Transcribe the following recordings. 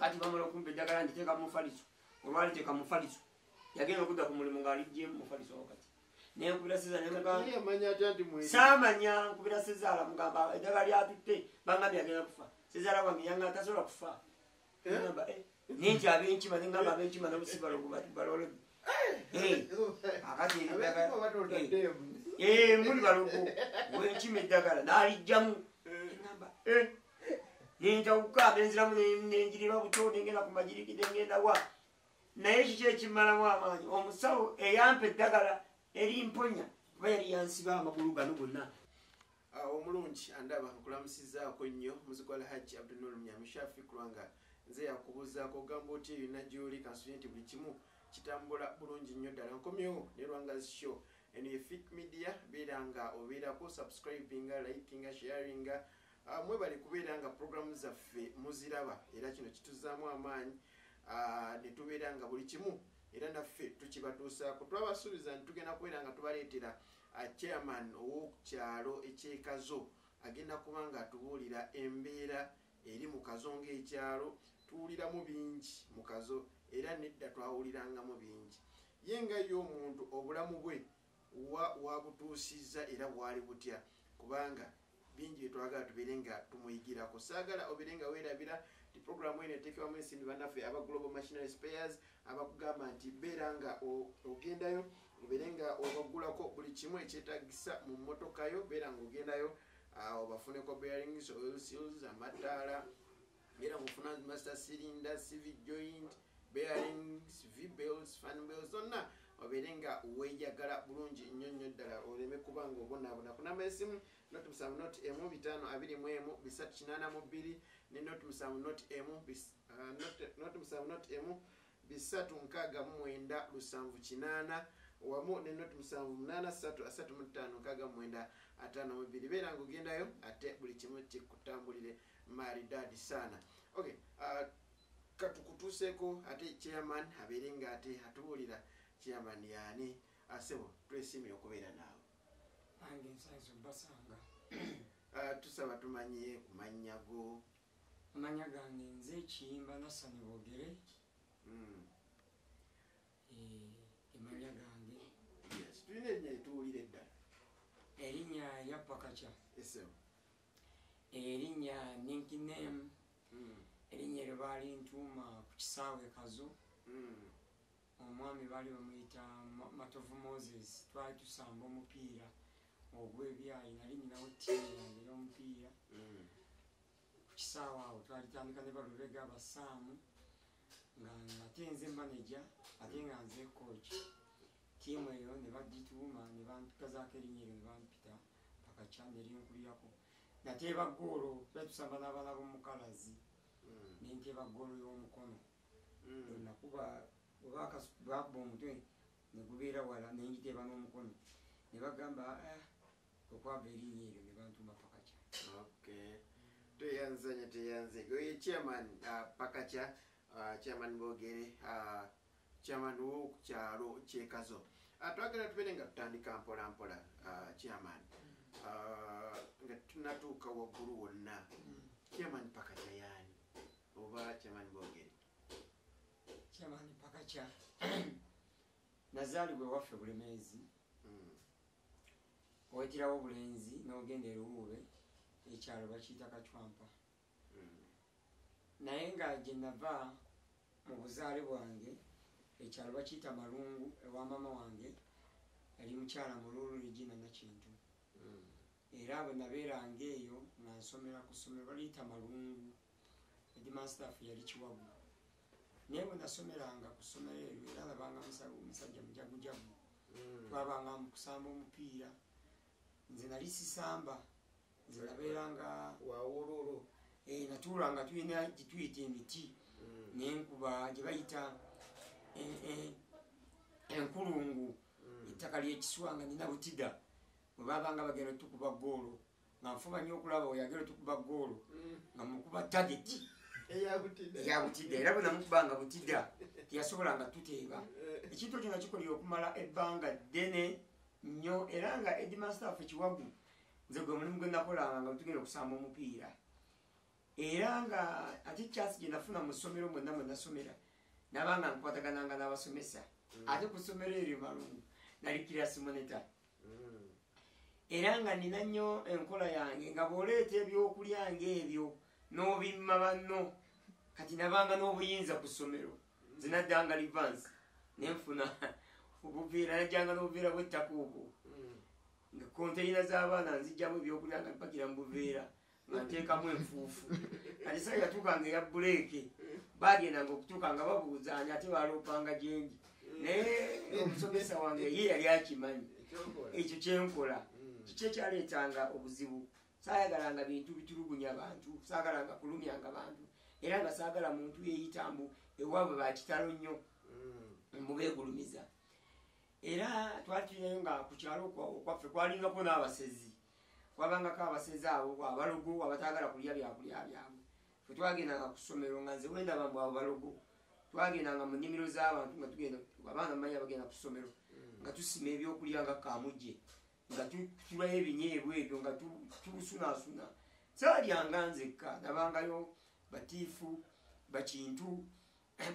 kati bamala okumpa eddagala nditeeka mu mufaliso olwaliteeka mu mufaliso yagenda okudda ku mulimu ng'alijje mu mufaliso wakati naye nkubira sezaala saamanya nkubira sezaala mugamba eddagala lyatutte bangambye agenda kufa sezaala wange yanga tasobola kufa ngamba ninti abenkima nengamba abenkima nabusibala okubalolodi akati muli balogo wenkima eddagala nalijjamu ngamba ninta okukaaba enziramu nenjirira buto nengenda ku magirikide ngenda wa naye kiki ekimalamu amaanyi omusawo eyampa eddagala erimponya kuba yali yansiba amagulu gano gonna omulungi andaba nkulamusizaako nnyo muzigo alhaji abdunur mnyamishafi kulwanga nze yakubuzaako ogamba oti eyo nagyoli kansubye nti buli kimu kitambula bulungi nnyo ddala nkomyewo ne Lwanga's show eno ye Fit Media beera nga obeerako subscribinga likinga sharinga mwebale kubeera nga programu zaffe muziraba era kino kituzaamu amaanyi ne tubeera nga buli kimu era naffe tukibatuusaako twabasuubiza nti tugenda kubeera nga tubaleetera chairman ow'okukyalo ekyekazo agenda kuba nga atubuulira embeera eri mu kazo ng'ekyalo tuwuliramu bingi mu kazo era nedda twawulirangamu bingi ye nga ye omuntu obulamu bwe wabutuusizza era bwali butya kubanga bingi byetwagala tubeere nga tumuyigirako saagala obeere nga weerabira ti programu eno eteekebwamu ensimbi bannaffe aba Global Machinery Spares abakugamba nti beera nga ogendayo obeere nga obagulako buli kimu ekyetagisa mu mmotoka yo beera nga ogendayo obafuneko bearings, oil seals, amataala beera nga ofuna master cylinder, CV joint, bearings, V-belts, fan belts zonna obeere nga weeyagala bulungi nnyo nnyo ddala oleme kuba nga obonaabona kunamba esimu noti 7 noti emu 521 382 ne noti 7 noti emu noti 7 noti emu 369 wamu ne noti 78335 beera nga ogendayo ate buli kimu kikutambulire maridadi sana. Okay, katukutuuseeko ate chairman abeere nga ate atubuulira chairman yaani asebo twesiimye okubeera naawe ange nsaizo basanga tusaba tumanye ku mannya go amanya gange nze Kiyimba Nasani Bogere emanya gange tulina erinnya lituwulira eddala erinnya lya Pakacha esebo erinnya nickname erinnya lye baali ntuuma ku kisaawe kazo omwami baali bamuyita Matovu Moses twali tusamba omupiira ogw'ebyayi nali ninawo ttiimu yange y'omupiira ku kisaawe awo twalitandika ne balubega abasaamu ng'ate nze manager ate nga nze coach ttiimu eyo ne bagituuma ne bantukazaako erinnya eryo ne bampita Pakacha ne linkulirako nateeba ggoolo twali tusamba n'abaana b'omukalazi ne nteeba ggoolo y'omukono nakuba bakuba omutwe ne gubeera wala ne ngiteeba n'omukono ne bagamba okwava erinnya eryo ne bantuuma Pakacha. Okay, teyanzanya oye chairman Pakacha chairman Bogere chairman w'okukyalo kyekazo twagala tubeere nga tutandika mpola mpola chairman nga tunatuuka waggulu wonna chairman Pakacha yaani oba chairman Bogere? Chairman Pakacha nazaalibwa ewaffe Bulemeezi owetirawo Bulenzi n'ogenda eruwuube ekyalo bakiyita Kacwampa naye nga gye nava mu buzaale bwange ekyalo bakiyita Malungu ewa mama wange yali mukyala Mululu Regina Nakintu era bwe nabeeranga eyo nga nsomera ku ssomero baliyita Malungu headmaster yali Kiwagu naye bwe nasomeranga ku ssomero eryo era nabanga musajja mujagujagu twabanga mu kusamba omupiira nze nali sisamba nze nabeeranga wawululu natuulanga tulina gituyita emiti nenkuba gye bayita enkulungu ettaka ly'ekiswanga nina butida bwe babanga bagenda tukuba ggoolo nga nfuba nnyo okulaba oyagera tukuba ggoolo nga mukuba tageti eyabutidda era bwe namukubanga butidda teyasobolanga tuteeba ekintu ekyo nga kikolera okumala ebbanga ddene nnyo era nga headmaster waffe Kiwagu nze gwe mulimu gwe nakolanga nga tugenda okusamba omupiira era nga ate chance gye nafuna mu ssomero mwonna mwe nasomera nabanga nkwatagananga n'abasomesa ate ku ssomero eryo Malungu nali class monitor era nga nina nnyo enkola yange nga bw'oleeta ebyokulya ng'ebyo n'obimma banno kati nabanga n'obuyinza ku ssomero zinaddanga livansi nenfuna obuveera najjanga n'obuveera bw'ettaka obwo nga konteyina z'abaana nzijjamu ebyokulya nga mpakira mu buveera nga nteekamu enfuufu kati sa yatuukanga eya buleeke bagendanga okutuuka nga babuuzaanya ate baloopanga gyendi naye omusomesa wange ye yali akimanyi ekyo kyenkola kiki ekyaleetanga obuzibu saayagalanga bintu bitulugunya bantu saagalanga kulumyanga bantu era nga saagala muntu yeeyitambu ewaabwe bakitalo nnyo mubeegulumiza era twali tulinayo nga ku kyalo okwaffe kwalingako n'abasezi kwabangako abasezi abo abalogo abataagala kulya byakulya byabwe fe twagendanga ku ssomero nga nze wendaba mbw abo balogo twagendanga mu nnimiro z'abantu nga tugenda abaana bamanya bagenda ku ssomero nga tusima ebyokulya nga kamujje nga tulayo ebinyeebwa ebyo nga tubusunaasuna saalyanga nzekka nabangayo batiifu bakintu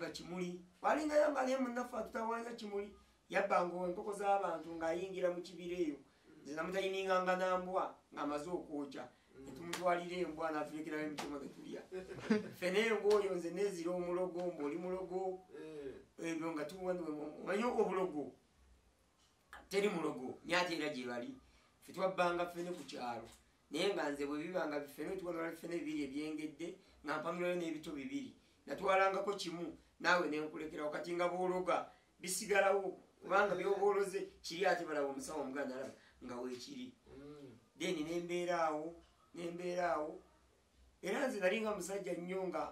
bakimuli walingayo nga naye munnaffe atutawanya kimuli yabbanga enkoko z'abantu ng'ayingira mu kibira eyo nze namutayininganga nambwa ng'amaze okwokya netumutwalira embwa naturekerayo emitomo netulya fene engo oyo nze nezira omulogo mbaoli mulogo ebyo nga tumanyi obulogo teri mulogo nyate era gye bali fe twabbanga fene ku kyalo naye nga nze bwe bibanga bifene tubanala bifene bibiri ebyengedde nga mpamirayo n'ebito bibiri natwalangako kimu naawe nenkulekerawo kati nga boologa bisigalawo kubanga byobooloze kiri ate balaba omusawo omuganda alaba nga weekiri then nembeeraawo era nze nali nga musajja nnyo nga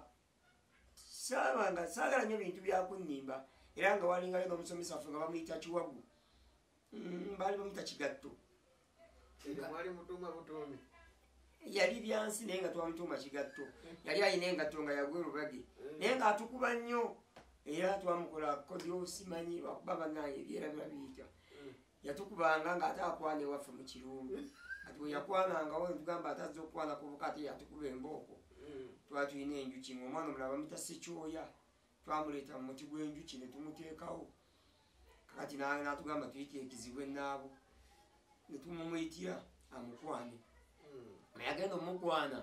saagala nnyo bintu byakunnimba era nga walingayo n'omusomesa waffe nga bamuyita Kiwagu baali bamuyita Kigatto yali byansi naye nga twamutuma Kigatto yali ayina engatto nga yagwa olubage naye ng'atukuba nnyo era twamukola kodyo simanyi wakuba banaye ebyerabira biyita yatukubanga ng'ate akwana ewaffe mu kirungu kati bwe yakwanangawo netugamba atazza okwana kubuka ate yatukuba embooko twali tulina enjuki ng'omwana omulala bamuyita Sekyoya twamuleeta mu muti gw'enjuki ne tumuteekawo kati natugamba tuyite ekizibwe naabo ne tumumuyitira amukwane naye agenda omukwana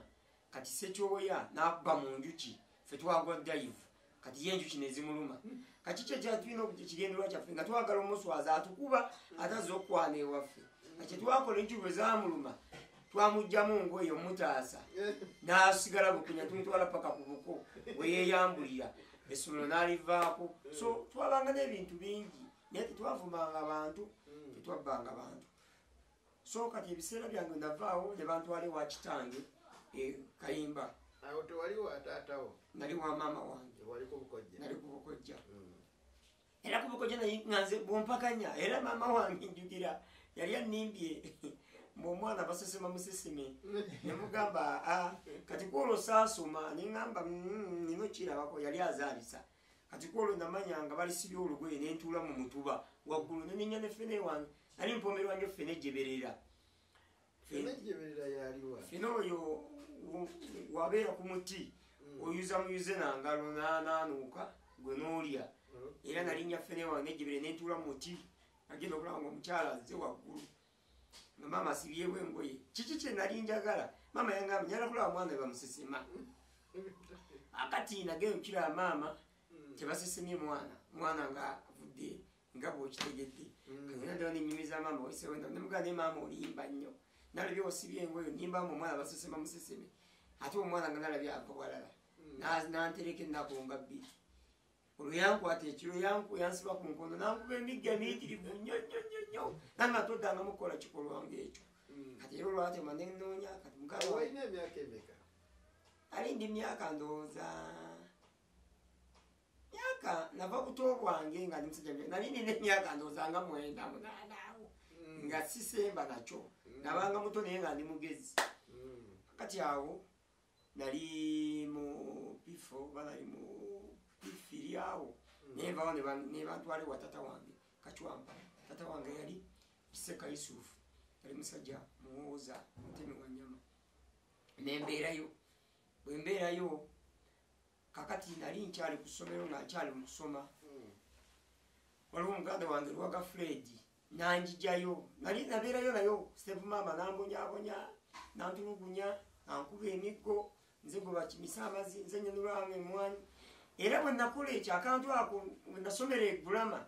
kati Sekyoya n'akuba mu njuki ffe twagwa daivu kati ye enjuki nezimuluma kati kye kyatulina ekigendererwa kyaffe nga twagala omuswaza atukuba atazza okukwana ewaffe kati twakola enjuki bwe zamuluma twamugjamu ngoye omutaasa n'asigala bukunya tumutwala paka ku buko bwe yeeyambulira essomero n'alivaako so twabanga n'ebintu bingi naye tetwavumanga bantu tetwabbanga bantu so kati ebiseera byange navaawo ne bantwala ewa kitange Kayimba. Awo tewali wa taatawo? Nali wa maama wange. Wali ku Bukojja? Nali ku Bukojja. Era ku Bukojja nganze bompakanya era maama wange njukira yali annimbye omwana basesema museseme nemugamba kati kwolwo saasoma neŋŋamba nino kirabako yali azaalisa kati kwolwo namanyanga balisibye olugoye nentuula mu mutuba waggulu nenenya ne fene wange nali mpomerwa nyo fene jeberera fene oyo wabeera ku muti oyuza muyuze nangalo nanaanuuka gwe noolya era nalinnya fene wange jebere nentuula mu muti agenda okulaba nga omukyala azze waggulu nga maama asibyewo engoye kiki kye nali njagala maama yangamba nyala kulaba mwana bamusesema akati nagenda okukira maama tebasesemye mwana nga avudde nga bwokitegedde kanaddawo nenyumiza maama waisewenda nemugana ne maama olimba nnyo nalabye osibye engoye nimbamu omwana basesema museseme ate omwana nga nalabye ava walala nantereka ennaku nga bbiri olwo yankwata ekiro yansiba ku nkono nankuba emigga miyitirivu nnyo nange atoddanga mukola kikolwa ngaekyo kati era olwatema nenoonya kati walina emyaka emeka alindi myaka ndowooza myaka nava buto bwange nga ndi musajja nali nina emyaka ndowooza nga 9 nga sisemba nakyo nabanga muto naye nga ndi mugezi kati awo nali mu pifo banali mu pifiri awo naye nvawo nebantwale wa tata wange Kacwamba tata wange yali Kiseka Yusufu yali musajja muwooza mutemi wa nyama nembeerayo bwe mbeerayo kakati nali nkyali ku ssomero nga nkyali mu kusoma waliwo omuganda wange Lwaga Fred nanjijayo nali nabeerayo nayo Steve Mama nambonyabonya nantulugunya nankuba emiggo nze goba kimisa amazi nze nyenulwamu emwanyi era bwe nakola ekyo akantu ako bwe nasomera eggulama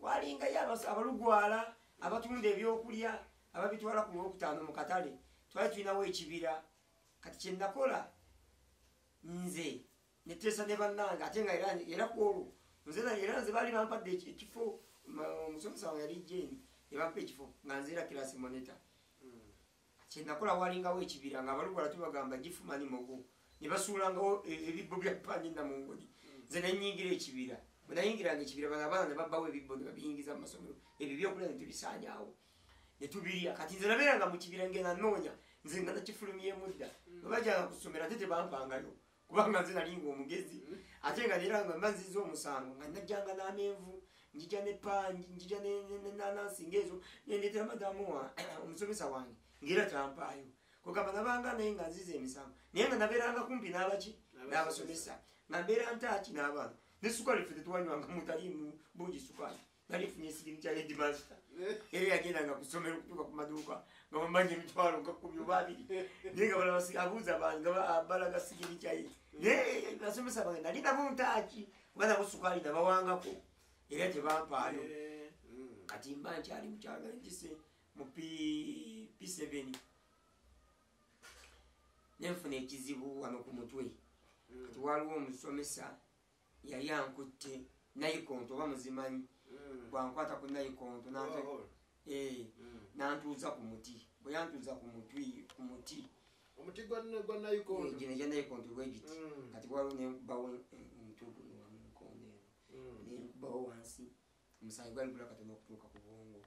walingayo abalugwala abatunda ebyokulya ababitwala ku Lwokutaano mu katale twali tulinawo ekibira kati kyenakola nze netesa ne bannange ate nga era kwolwo era nze baali bampadde ekifo omusomesa wange yali Jane ebampa ekifo nga nzeera kirasi moneta kyenakola walingawo ekibira nga abalugwala tubagamba gifumani mogo ne basuulangawo ebibbo bya pani namungoli nze nenyingira ekibira bwe nayingiranga ekibira bano abaana ne babbawo ebibbo ne babiyingiza mu masomero ebyo byokulya ne tubisaanyaawo ne tubirya kati nze nabeeranga mu kibira ngenda noonya nze nga nakifulumyemu dda bwe bajjanga kusomera ate tebampangayo kubanga nze nalinga omugezi ate nga neera nga mba nziza omusango nga najjanga n'amenvu njija ne panji njija nenanansi ngaezo nendeetera madamu omusomesa wange ngaera tampaayo kugamba nabanga naye nga nziza emisango naye nga nabeeranga kumpi n'abaki n'abasomesa nga mbeera ntaaki n'abaana ne sukaali ffe tetuwanywanga mutaliimu bungi sukaali nali funye esirimu kya headmaster era yagendanga ku ssomero okutuuka ku maduuka nga bamanya emitwalo nga 12 naye nga abuuza bange balaga sigiri kyaye naye basomesa bange nali nabo ntaaki kuba nabo sukaali nabawangako era tebampaayo kati mba nkyali mukyagala njise mu P7 nenfuna ekizibu wano ku mutwe kati waliwo omusomesa yali ankutte nayikonto oba muzimanyi bwankwata ku nayikonto nantuuza ku muti bwe yantuuza ku muti omuti gwa nayikonto gino gya nayikonto bwegiti kati waliwo nenkubawo omutuguno wamunkondo nenkubawo wansi omusanyi gwali gula katono okutuuka ku bwongo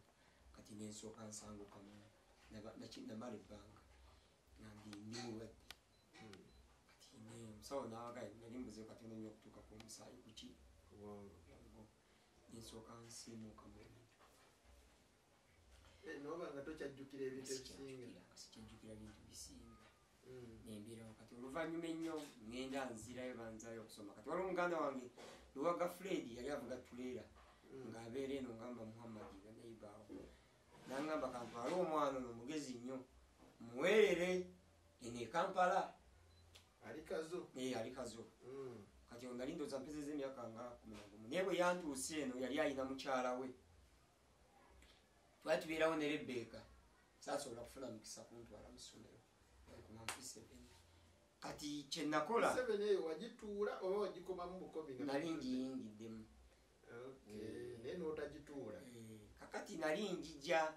kati nensooka nsangukamu namala ebbanga nandimulwadde kati omusawo nawagaye nali mbuze katono nnyo okutuuka ku omusaayi kuki nensooka nsiimuuka mu ebintu nobanga tokyajjukira ebintu ebisinga sikyajjukira bintu bisinga nembeerawo kati oluvannyuma ennyo ngenda nzirayo banzayo okusoma kati waliwo omuganda wange Lwaga Fred yali avuga tuleera ng'abeera eno ngamba Muhammad banayibaawo nangamba kampala omwana ono mugezi nnyo muweerere eno e Kampala ali kazo kati ono nali ndooza mpezeza emyaka nga 11 naye bwe yantuuse eno yali alina mukyala we twali tubeerawo ne Rebecca saasobola kufuna mukisa kuntwala mu ssomero kati kyenakola wagituula oba wagikomamu bukomi nali ngiyingiddemu naye notagituula kakati nali njija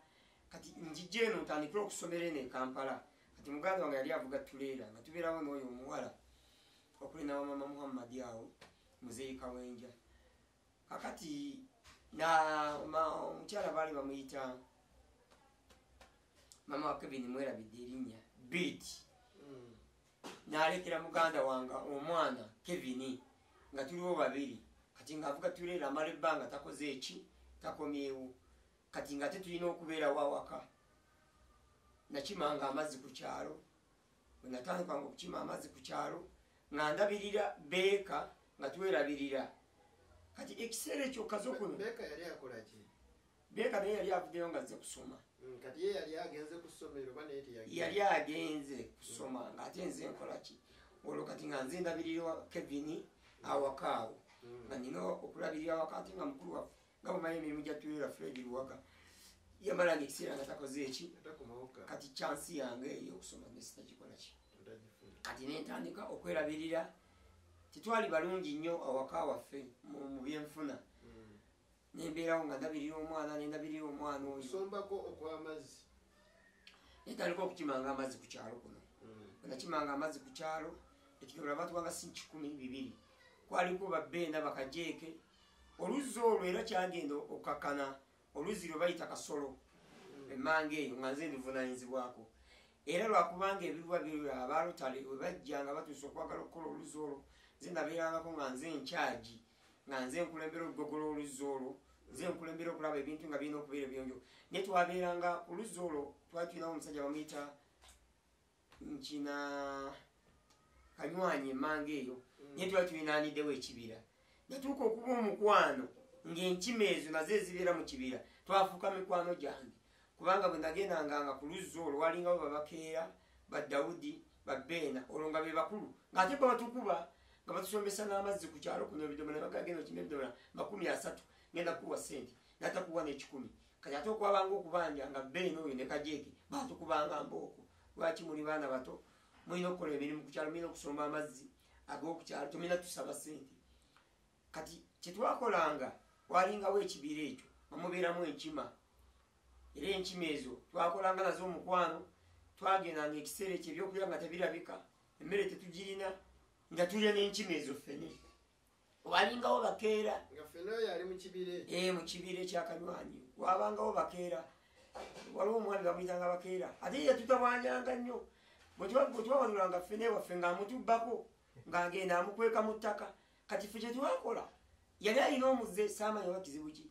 kati njija eno ntandikira okusomera eno e Kampala kati muganda wange yali avuga tuleera nga tubeerawo n'oyo omuwala okuli na wamama Muhammad awo muzeeyi Kawenja kakati omukyala baali bamuyita mama wa Kevin mwerabidde erinnya Bit nalekera muganda wange omwana Kevin nga tuliwo babiri kati ngaavuga tuleera amala ebbanga takoze eki takomyewo kati nga tetulina okubeerawo awaka nakimanga amazzi ku kyalo bwe natandikanga okukima amazzi ku kyalo nga ndabirira Beeka nga twerabirira kati ekiseera ekyo kazo kuno Beeka naye yali avuddeyo nga azze kusoma yali agenze kusoma ng'ate nze nkolaki olwo kati nga nze ndabirira Kevin awaka awo nga nina okulabirira awaka ate nga mukulu waffe nga bwemanyi emirimu gya tuleera Fred Lwaga yamalanga ekiseera nga takoze eki kati chansi yange eyokusoma nesitagikola ki kati nentandika okwerabirira tetwali balungi nnyo awaka waffe mu byenfuna nembeerawo nga ndabirira omwana nendabirira omwana oyo netandika okukimanga amazzi ku kyalo kuno bwenakimanga amazzi ku kyalo ekidomola batubanga si 100 kwaliko babbeena bakajeeke oluzzi olwo era kyagenda okukakana oluzzi lwe bayita Kasolo emmanga eyo nga nze ndivunanyizibwako era lwakubanga ebirwa abalutale we bajjanga batuusa okwagala okukola oluzzi olwo nze nabeerangako nga nze nkyagi nga nze nkulembera olugogola oluzzi olwo nze nkulembera okulaba ebintu nga birina okubeera ebyonjo naye twabeeranga oluzzi olwo twali tulinawo omusajja bamuyita nkina Kanywanyi emanga eyo naye tuba tuyinaaniddewo ekibira natuuka okuba omukwano ng'enkima ezo nazo ezibeera mu kibira twafuuka mikwano gyange kubanga bwe nagendanga nga ku luzzi olwo walingawo babakeera badawudi babeena olwo nga be bakulu ng'ate ba batukuba nga batusombesa n'amazzi ku kyalo kuno ebidomola bagagenda okima ebidomola 30 ngenda kuwa sente natakuwa n'ekikumi kati ate okwabanga okubanja nga beena oyo ne kajeeke batukubanga mbooko lwaki muli baana bato mulina okukola emirimu ku kyalo mulina okusomba amazzi ag'okukyalo tumina tusaba sente kati kyetwakolanga walingawo ekibira ekyo bamubeeramu enkima era enkima ezo twakolanga nazo omukwano twagendanga ekiseera ekyo ebyokulya nga tebirabika emmere tetugirina nga tulya n'enkima ezo ffene walingawo bakeera mu kibira ekyakanywanyi wabangawo bakeera waliwo omwami bamuyitanga bakeera ate ye tutabwanyanga nnyo bwe twawalulanga ffene waffe ng'amutubbako ng'agenda amukweka mu ttaka kati ffe kyetwakola yali alina omuze saamanya oba kizibu ki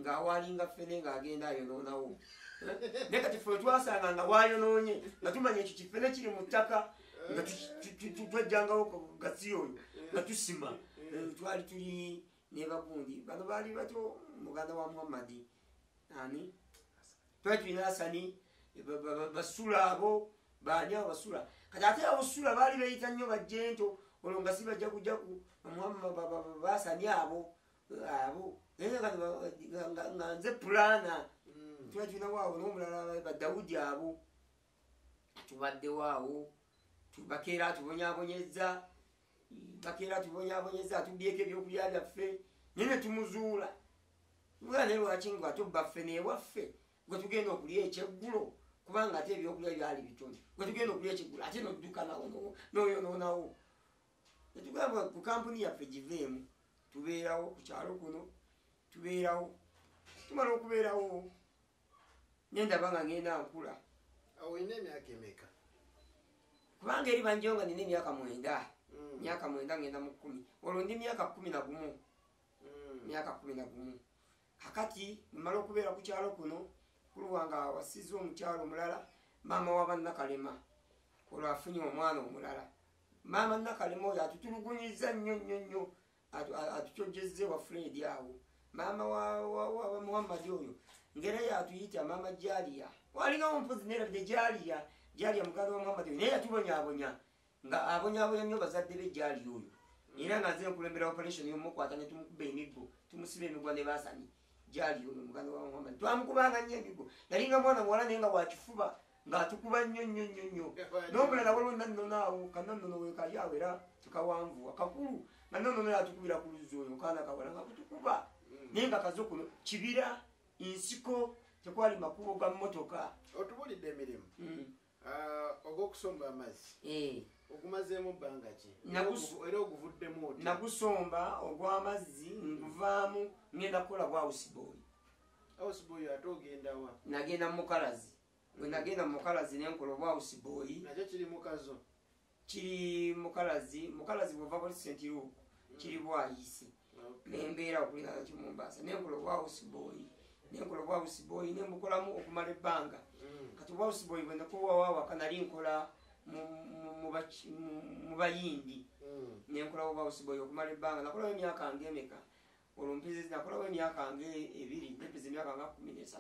ng'awalinga ffene ng'agenda ayonoonawo naye kati ffe twasanga nga wayonoonye nga tumanya ekyo kifene kiri mu ttaka nga twajjangawo gasi oyo nga tusima twali tuli nebagundi bano baali bato muganda wa muhammadi ani twali tulina asani basula abo baanyabo basula kati ate abo sula baali beeyita nnyo bajjento olwo nga si bajja kujaku basani abo nga nze pulana twali tulinawo awo n'omulala badawudi abo tubaddewo awo bakeera atubonyabonyeza atubyeko ebyokulya byaffe naye netumuzuula tubula naye lwaki nga tubba ffe newaffe gwe tugenda okulya ekyeggulo kubanga ate ebyokulya byali bitono gwe tugenda okulya ekyeggulo ate nodduka noyonoonawo netugamba ku kampuni yaffe giveemu tubeerawo ku kyalo kuno tubeerawo tumala okubeerawo nendaba nga ngenda nkula awo olina emyaka emeka kubanga eri banjeo nga nina emyaka 9 myaka 9 ngenda mu 10 olwo ndi myaka 11 kakati mmala okubeera ku kyalo kuno kuluwanga wasiza omukyalo omulala maama wa bannakalema olwo afunye omwana omulala maama nakalema oyo atutulugunyiza nnyo atukyojjezze wa Fred awo maama wa Muhammadi oyo ngera yatuyita maama Jaliya walingawo mpozi nerabide Jaliya muganda wa Muhammadi naye yatubonyaabonya nga abonyaabonya nnyo bazadde be Jaliya oyo era nga nze nkulembera operation yomukwata ne tumukuba emiggo tumusiba emigwa ne basani Jaliya oyo muganda wa Muhammadi twamukubanga nnyo emiggo yalinga mwana muwala naye nga wakifuba ng'atukuba nnyo n'omulala waliwo nanonaawo kananono wekali awo era tukawanvuwa kakulu nanono yatukubira ku luzzi oyo kaana kawala nga kutukuba naye nga kazo kuno kibira nsiko tekwali makubo ga mmotoka otubulidde emirimu ogw'okusomba amazzi ogumazeemu bbanga ki era oguvuddemu oti nagusomba ogw'amazzi nguvaamu ngenda kukola bwa houseboy ate ogendawa nagenda mukalazi bwe nagenda mukalazi nenkola obwa houseboy nakyo kiri mukazo kiri mukalazi bwova kuli sentiru kiri bwayise nembeera okulira nakyo Mombasa nenkola obwa houseboy nembukolamu okumala ebbanga kati obwa houseboy bwe nakuwawaawaka nali nkola mu bayindi nenkola obwa houseboy okumala ebbanga nakolawo emyaka nga emeka olwo mpizi nakolawo emyaka nga 2 nempizi emyaka nga 13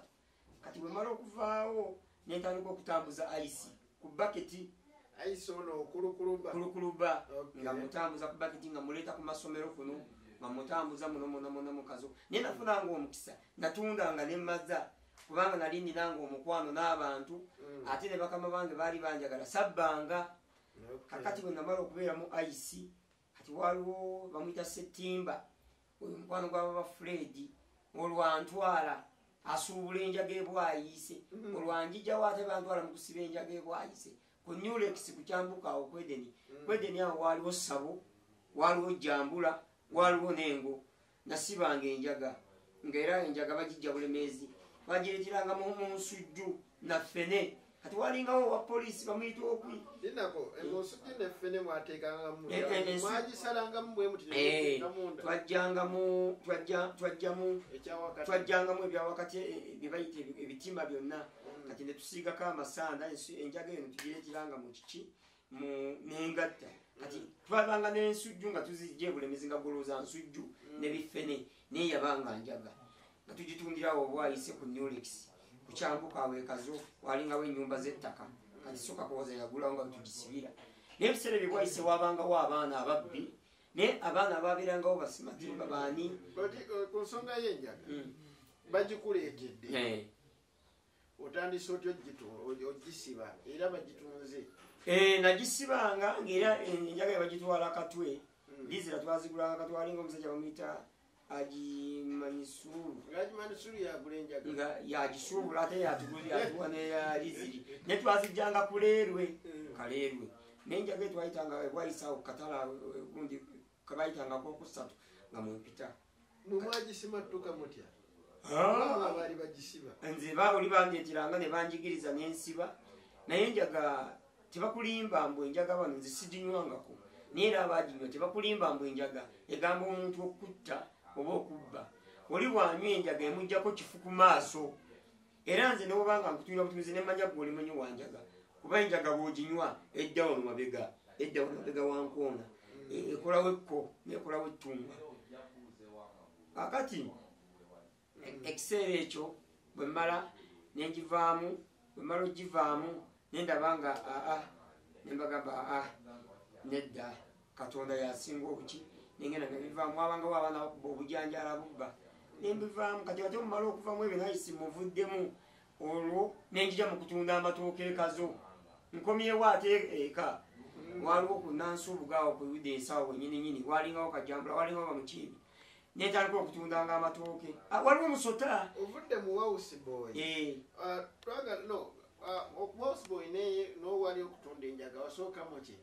kati bwe mala okuvaawo nentandika okutambuza ice ku baketi ice ono kulukuluba nga mutambuza ku baketi nga muleeta ku masomero kuno nga mutambuza muno mukazo naye nafunanga omukisa natundanga nemaza kubanga nali ninanga omukwano n'abantu ate ne bakama bange baali banjagala sabbanga kakati bwe namala okubeera mu ice kati waliwo bamuyita Setimba oyo mukwano gw'ababa Fred olwantwala asuubula enjaga ebwayise olwanjijjawo ate bantwala mu kusiba enjaga ebwayise ku Nulex ku kyambuka awo kwedeni awo waliwo Sabo waliwo Jambula waliwo Nengo nasibanga enjaga ng'era enjaga bagijja Bulemeezi bagireeteranga mu nsujju na ffene kati walingawo wa polisi bamuyita okwi dinako ensujju ne ffene mwateekangamu mwagisalangamu bwe muti twajjangamu ebyawakati bye bayita ebitimba byonna kati ne tusiigako amasanda enjaga eno tugireeteranga mu kiki nengatta kati twabanga n'ensujju nga tuzijja Bulemezi nga goloza nsujju n'ebifene naye yabanga njaga nga tugitundirawo obwayise ku Newlex ku kyambuka aweekazo walingawo ennyumba z'ettaka kati soka kuwoza yagulawo nga tugisibira naye ebiseera ebyo bwayise wabangawo abaana ababbi naye abaana ababeerangawo basimatimba baani ku nsonga y'enjaga bagikuleetedde otandise otyo ogisiba era bagitunze nagisibanga ngaera enjaga yebagitwala akatwe dizira twazigulanga katwalinga omusajja bamuyita agimanyisulu yagula enjaga yagisuubula ate yatuwa neyaliziri naye twazijjanga kuleerwe kaleerwe nenjaga etwayitanga bwayisaawo kukatala gundi kabayitangako okusatu nga mwempita mwagisimattuka mutya abaali bagisiba nze baoli bandeetiranga ne banjigiriza nensiba naye enjaga tebakulimba mbu enjaga bano nze siginywangako naye era abaginywa tebakulimba mbu enjaga egamba omuntu okutta oba okubba oli wanywa enjaga emugjako kifu ku maaso era nze newobanga nkutunira butumizi nemanya gwe olimanyi wanjaga kuba enjaga bwoginywa eddawo nomabega wankoona ekolawo ekko nekolawo ettunga akati ekiseera ekyo bwemala nenjivaamu bwemala ogivaamu nendabanga nembagamba nedda Katonda yasinga obuki nengenda nebivaamu wabangawo abaana bakuba obujanjala bubba nembivaamu kati ate omumala okuvaamu ebyo nayisi muvuddemu olwo nenjija mu kutunda amatooke ekazo nkomyewo ate eka waliwo ku Nansuubugaawo ku Yuda ensawo wenyininyini walingawo Kajambula walingawo Bamukiibi netandika okutundanga amatooke waliwo omusota ovudde mu Houseboy Houseboy nowali okutunda enjaga wasookamu ki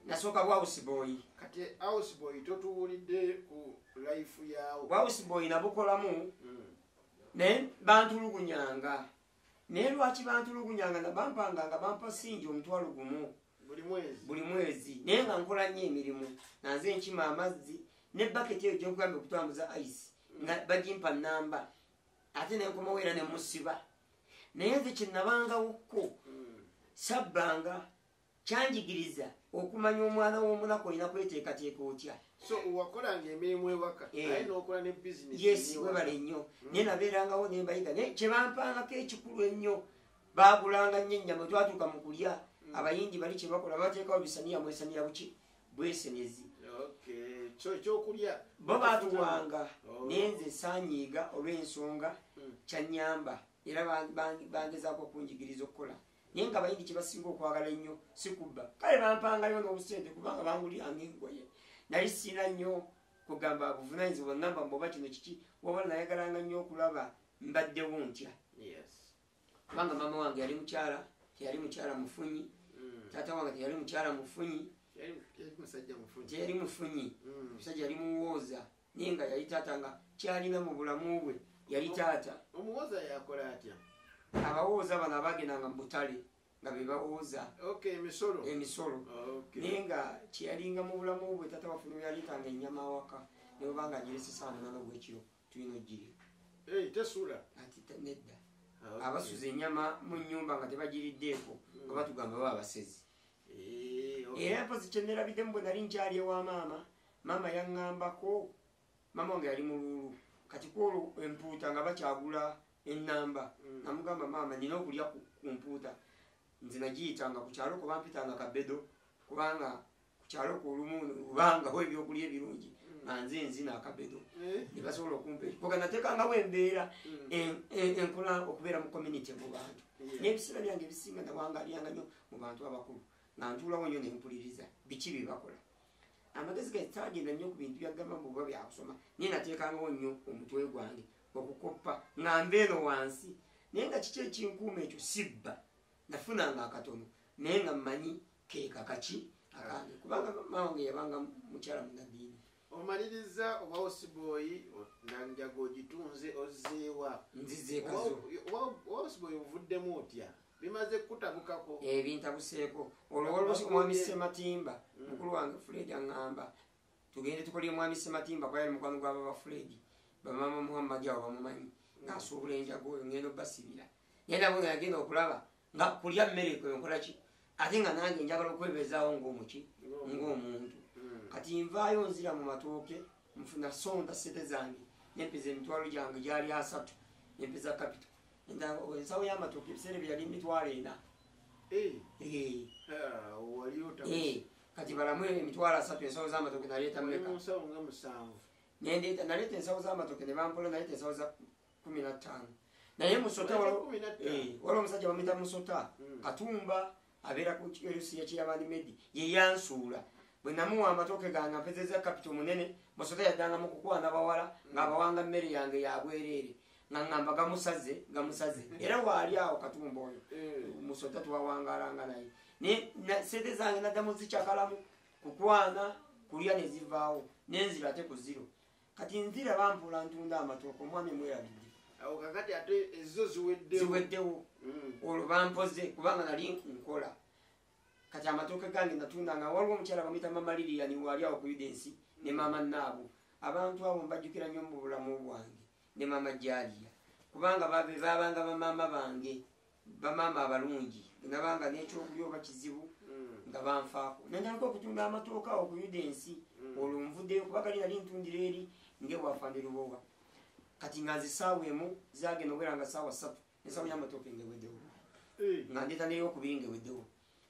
nasooka Houseboy kati Houseboy totuwulidde ku life yaawo Houseboy nabukolamu naye bantulugunyanga naye lwaki bantulugunyanga nabampanganga bampa singi omutwalo gumu buli mwezi naye nga nkola nnyo emirimu nanze enkima amazzi ne baketi eyo gyokugambye okutambuza ice nga bagimpa namba ate nenkomawo era nemusiba naye nze kyenabangawokko sabbanga kyanjigiriza okumanya omwana w'omunaku olina kweteekateeka otya so wakolanga emirimu ewaka aye nokola ne business yes webale nnyo naye nabeerangawo nembayiga naye kyebampangako ekikulu ennyo bagulanga nnyo ennyama twatuuka mu kulya abayindi bali kyebakola bateekawo bisaniya mwesaniya buki bwesenezi ekyokulya bo batuwanga naye nze sanyiiga olw'ensonga kyanyamba era bangezaako okunjigiriza okukola naye nga abayindi kyebasinga okwagala ennyo sikubba kale bampangayo n'obusente kubanga banguliranga engoye nali siina nnyo kugamba buvunanyizibwa namba mboba kino kiki wabala nayagalanga nnyo okulaba mbaddewo ntya kubanga maama wange yali mukyala teyali mukyala mufunyi taata wange teyali mukyala mufunyi teyali mufunyi omusajja yali muwooza naye nga yali taata nga kyalina mu bulamu bwe yali taata omuwooza yakola atya abawooza bano abagendanga mu butale nga bebawooza emisolo naye nga kyeyalinga mu bulamu bwe taata waffe yalitanga ennyama awaka nebobanga giresesaanana gwekiro tulina ogiri tesula ati nedda abasuza ennyama mu nnyumba nga tebagiriddeeko nga batugamba ba abasezi era mpozi kyenerabiddemu bwe nali nkyali ewa maama yaŋŋambako maama wange yali mululu kati kwolwo empuuta nga bakyagula ennamba namugamba maama nina okulya ku mpuuta nze nagiyitanga ku kyalo ko bampitanga kabedo kubanga ku kyalo ko olumu lubangawo ebyokulya ebirungi nanze nzina akabedo nebasobola okumpa poga nateekangawo embeera enkola okubeera mu community mu bantu n'ebiseera byange ebisinga nawangalyanga nnyo mu bantu abakulu nga ntuulawo nnyo nempuliriza biki byebakola amagezi gaitagenda nnyo ku bintu byagamba muba byakusoma naye nateekangawo nnyo omutwe gwange okukoppa nga mbeeno wansi naye nga kiki ekinkuuma ekyo sibba nafunanga akatono naye nga mmanyi keeka kaki akange kubanga mawange yabanga mukyala munaddiini omaliriza oba Houseboy nanjaga ogitunze ozzeewa nzizeekazo Houseboy ovuddemu otya bimaze kutabukako bintabuseeko olwo omwami Sematimba mukulu wange Fred aŋŋamba tugende tukolye omwami Sematimba kwayali mukwano gwa baba Fred bamama Muhammad awo bamumanyi ng'asuubula enjaga oyo ngenda obbasibira naye nabo nga yagenda okulaba nga kulya mmere ekweyo nkolaki ate nga nange njagala okwebezaawo ng'omuntu kati nvaayo nzira mu matooke nfuna sonda sente zange nempeza emitwalo gyange gyali 3 nempeza kapito ensawo y'amatooke ebiseera bye yali emitwalo 4 kati balamu emitwalo 3 ensawo z'amatooke naleeta muleka naleeta ensawo z'amatooke ne bampola naleeta ensawo za 15 naye musota waliwo omusajja bamwita musota katumba abeera ku erusiya kyeyabandimedi yeyansuula bwe namuwa amatooke gange mpezeza kapito munene musota yaddanga mu kukwana bawala ng'abawanga mmere yange yabwereere nga ngamba gamusaze era waali awo katumba oyo musota tuwawangalanga naye sente zange naddamu zikyakalamu kukwana kulya ne zivaawo nenzira ate ku ziro kati nzira bampula ntunda amatooke omwami mwerabidde awo kakati ate ezo ziweddewo olwo bampoze kubanga nali nkola kati amatooke gange natundanga waliwo omukyala bamwita mama liliani waali awo ku udensi ne mama naabo abantu abo mbajjukira nnyo mu bulamu bwange ne mama jaliya kubanga babanga bamaama bange bamaama abalungi nabanga n'ekyokulya oba kizibu nga banfaako nendalika okutunda amatooke awo ku udensi olwo nvuddeyo kuba gali nali ntundira eri ngebwafande lubowa kati nga nzisaaweemu zagenda obweranga saawa 3 ensawo y'amatooke ngeweddewo nga ndeeta neyokubiri ngeweddewo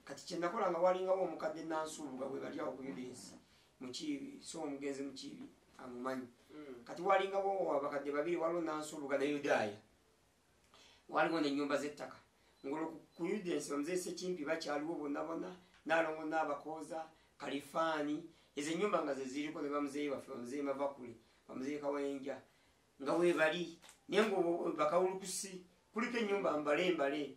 kati kyenakola nga walingawo omukadde nansuubuga bwe bali awo ku udensi mukiibi so omugenzi mukiibi amumanyi kati walingawo abakadde babiri waliwo nansuubuga ne yudaaya waliwo nenyumba z'ettaka ngolwo ku udensi bamuzeese kimpi bakyaliwo bonnabonna nalongo n'abakooza kalifaani ezo enyumba nga zeziriko ne bamuzeeyi baffe bamuzeeyi mavakule bamuzeeyi kawenja nga webali naye ngo bakawulukusi kuliko enyumba mbale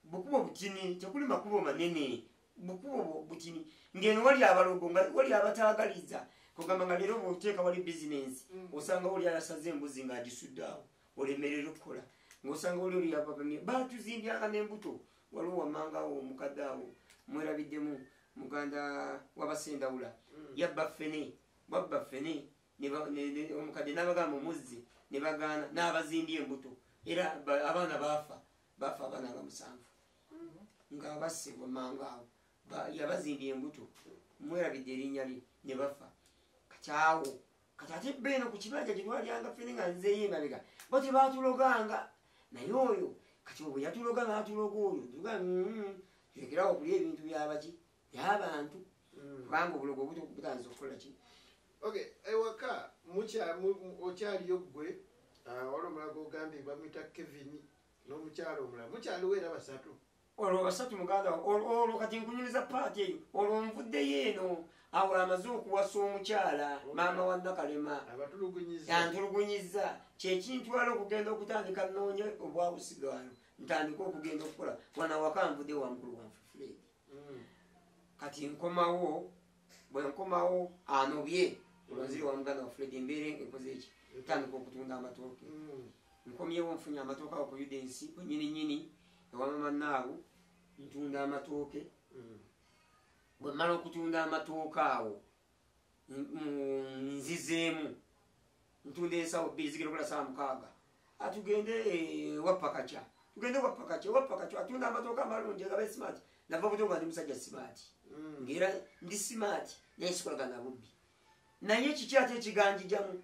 bukubo butini tekuli makubo manene bukubo butini ngeno wali abalogo nga wali abataagaliza kugamba nga leero bwoteeka wali bizinensi osanga oli alasaze embuzi nga agisuddeawo olemerera okukola ng'osanga oli yapapamye batuzimbyanga n'embuto waliwo wamangawo omukadde awo mwerabiddemu muganda wabasendawula yabba ffene omukadde n'abagamba omuzzi ne bagaana n'abazimbye embuto era abaana baafa abaana nga 7 nga basse wamangaawo yabazimbye embuto mwerabidde erinnya lye ne bafa kati ate beeno ku kibanja gye twalyanga ffene nga nzeeyo emabega bo tebaatuloganga naye oyo kati obwe yatuloga n'atuloga oyo turekerawo okulya ebintu byabaki byabantu kubanga obulogo butanza okukola ki ewaka okyaliyo gwe wali omulaga ogambye bamwita Kevin n'omukyalo omulala mukyaliwo era 3 olwo 3 muganda olwo kati nkunyumiza paati eyo olwo nvuddeyo eno awo amaze okuwasa omukyala maama wa Nakalema yantulugunyiza kyekintwala okugenda okutandika noonye obwabusigano ntandika okugenda okukola wanawaka nvudde wamukulu wanfe Fred kati nkomawo bwe nkomawo anobye olwanziri wa muganda wa Fred embeere enkoze eki ntandika okutunda amatooke nkomyewo nfunye amatooke awo ku udensi nyininyini ewamama naawo ntunda amatooke bwe mmala okutunda amatooke awo nzizeemu ntunda ensawo 2 zigenda okola 6 atugende wapakaca atunda amatooke amalungi agabe smart nava buto nga ndi musajja smart ngera ndi smart naye sikolagana bubbi naye kiki ate ekiganjijamu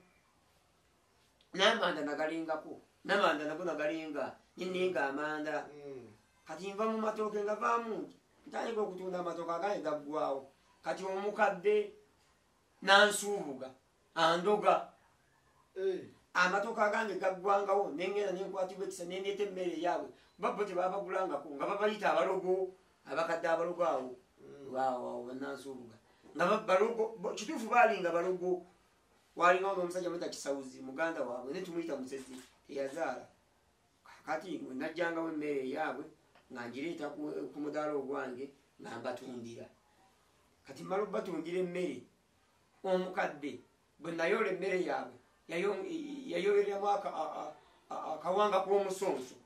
n'amanda nagalingako n'amanda nago nagalinga nyeninga amanda kati nva mu matooke nga vaamu ntandika okutunda amatooke agange gaggwawo kati omukadde nansuubuga andoga amatooke agange gaggwangawo nengenda nenkwatibwa ekisa nendeeta emmere yaabwe babbo tebabagulangako nga babayita abalogo abakadde abalogo awo awo banansuubuga nga balogo kituufu baalinga balogo walingawo n'omusajja mwita Kisawuzi muganda waabwe ne tumuyita Musezi teyazaala kati najjangawo emmere yaabwe nga ngireeta ku mudaala ogwange nga mbatundira kati mmala okubatundira emmere omukadde bwe nayola emmere yaabwe yayoyeramu akawanga k'omusonso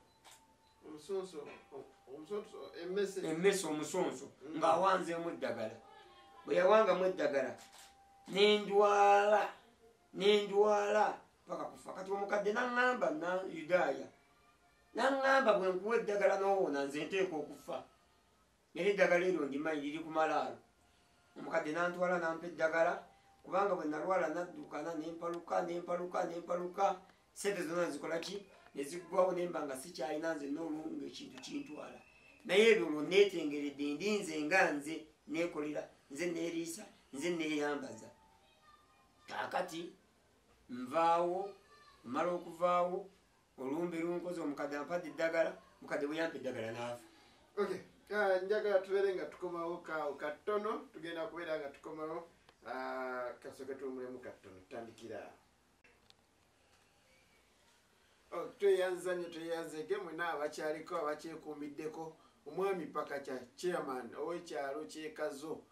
emmese omusonso ng'awanzeemu eddagala bwe yawangamu eddagala nendwala paka kufa kati omukadde naŋŋamba na Yudaaya naŋŋamba bwe nkuwa eddagala n'owona nze nteeka okufa era eddagala eryo ndimanyi liri ku malaalo. Omukadde nantwala nampa eddagala kubanga bwe nalwala naddukana nempaluka sente zonna zikola ki neziggwawo nemba nga sikyalina nze n'olunga ekintu kintwala. Naye ebyo olwo neetengeredde ndinze nga nze neekolera nze neeriisa nze neeyambaza. Kaakati nvaawo mala okuvaawo olumbe lunkoze omukadde ampadde eddagala mukadde bwe yampa eddagala naafa. Njagala tubeere nga tukomawo kawo katono tugenda kubeera nga tukomawo kasooke tuwumulemu katono tutandikira tweyanza nnyo tweyanzege mwena abakyaliko abakyekuumiddeko omwami paka kya chairman ow'ekyalo kyekazo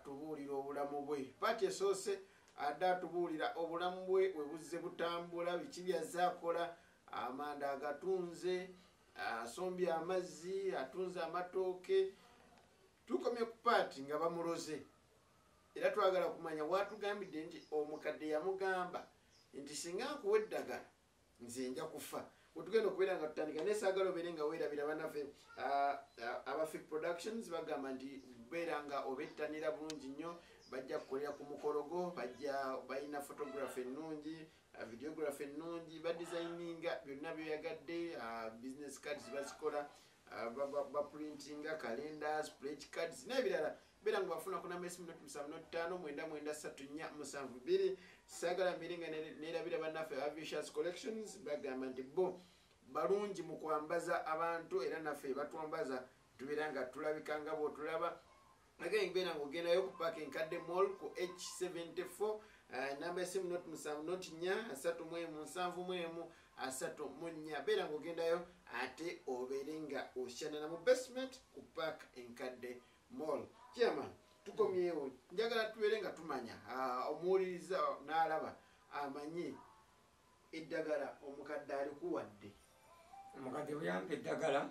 tubuulira obulamu bwe paati esoose adde atubuulira obulamu bwe bwe buzze butambula biki byazze akola amanda agatunze asombye amazzi atunze amatooke tukomye ku paati nga bamuloze era twagala kumanya watugambidde nti omukadde yamugamba nti singa nkuwa eddagala nze nja kufa wetugenda okubeera nga tutandika nesaagala obeere nga weerabira banaffe abafik productions bagamba nti beera nga obettanira bulungi nnyo bajja kukolera ku mukologo bajja balina photography ennungi videography ennungi badesigninga byonna byoyagadde business cards bazikola baprintinga calendars pledge cards n'ebirala beera nga bafunako namesi 759934742 saagala mbeere nga neerabira bannaffe avicious collections bagamba nti bo balungi mu kwambaza abantu era naffe batwambaza tubeera nga tulabika nga bwotulaba again beera nga ogendayo ku paaka enkadde mall ku H74 namba esimu not 7 beera nga ogendayo ate obeere nga oshanana mu basement ku paaka enkadde mall. Chairman tukomyewo njagala tubeere nga tumanya omuwuliriza n'alaba amanye eddagala omukadde alikuwadde. Omukadde bwe yampa eddagala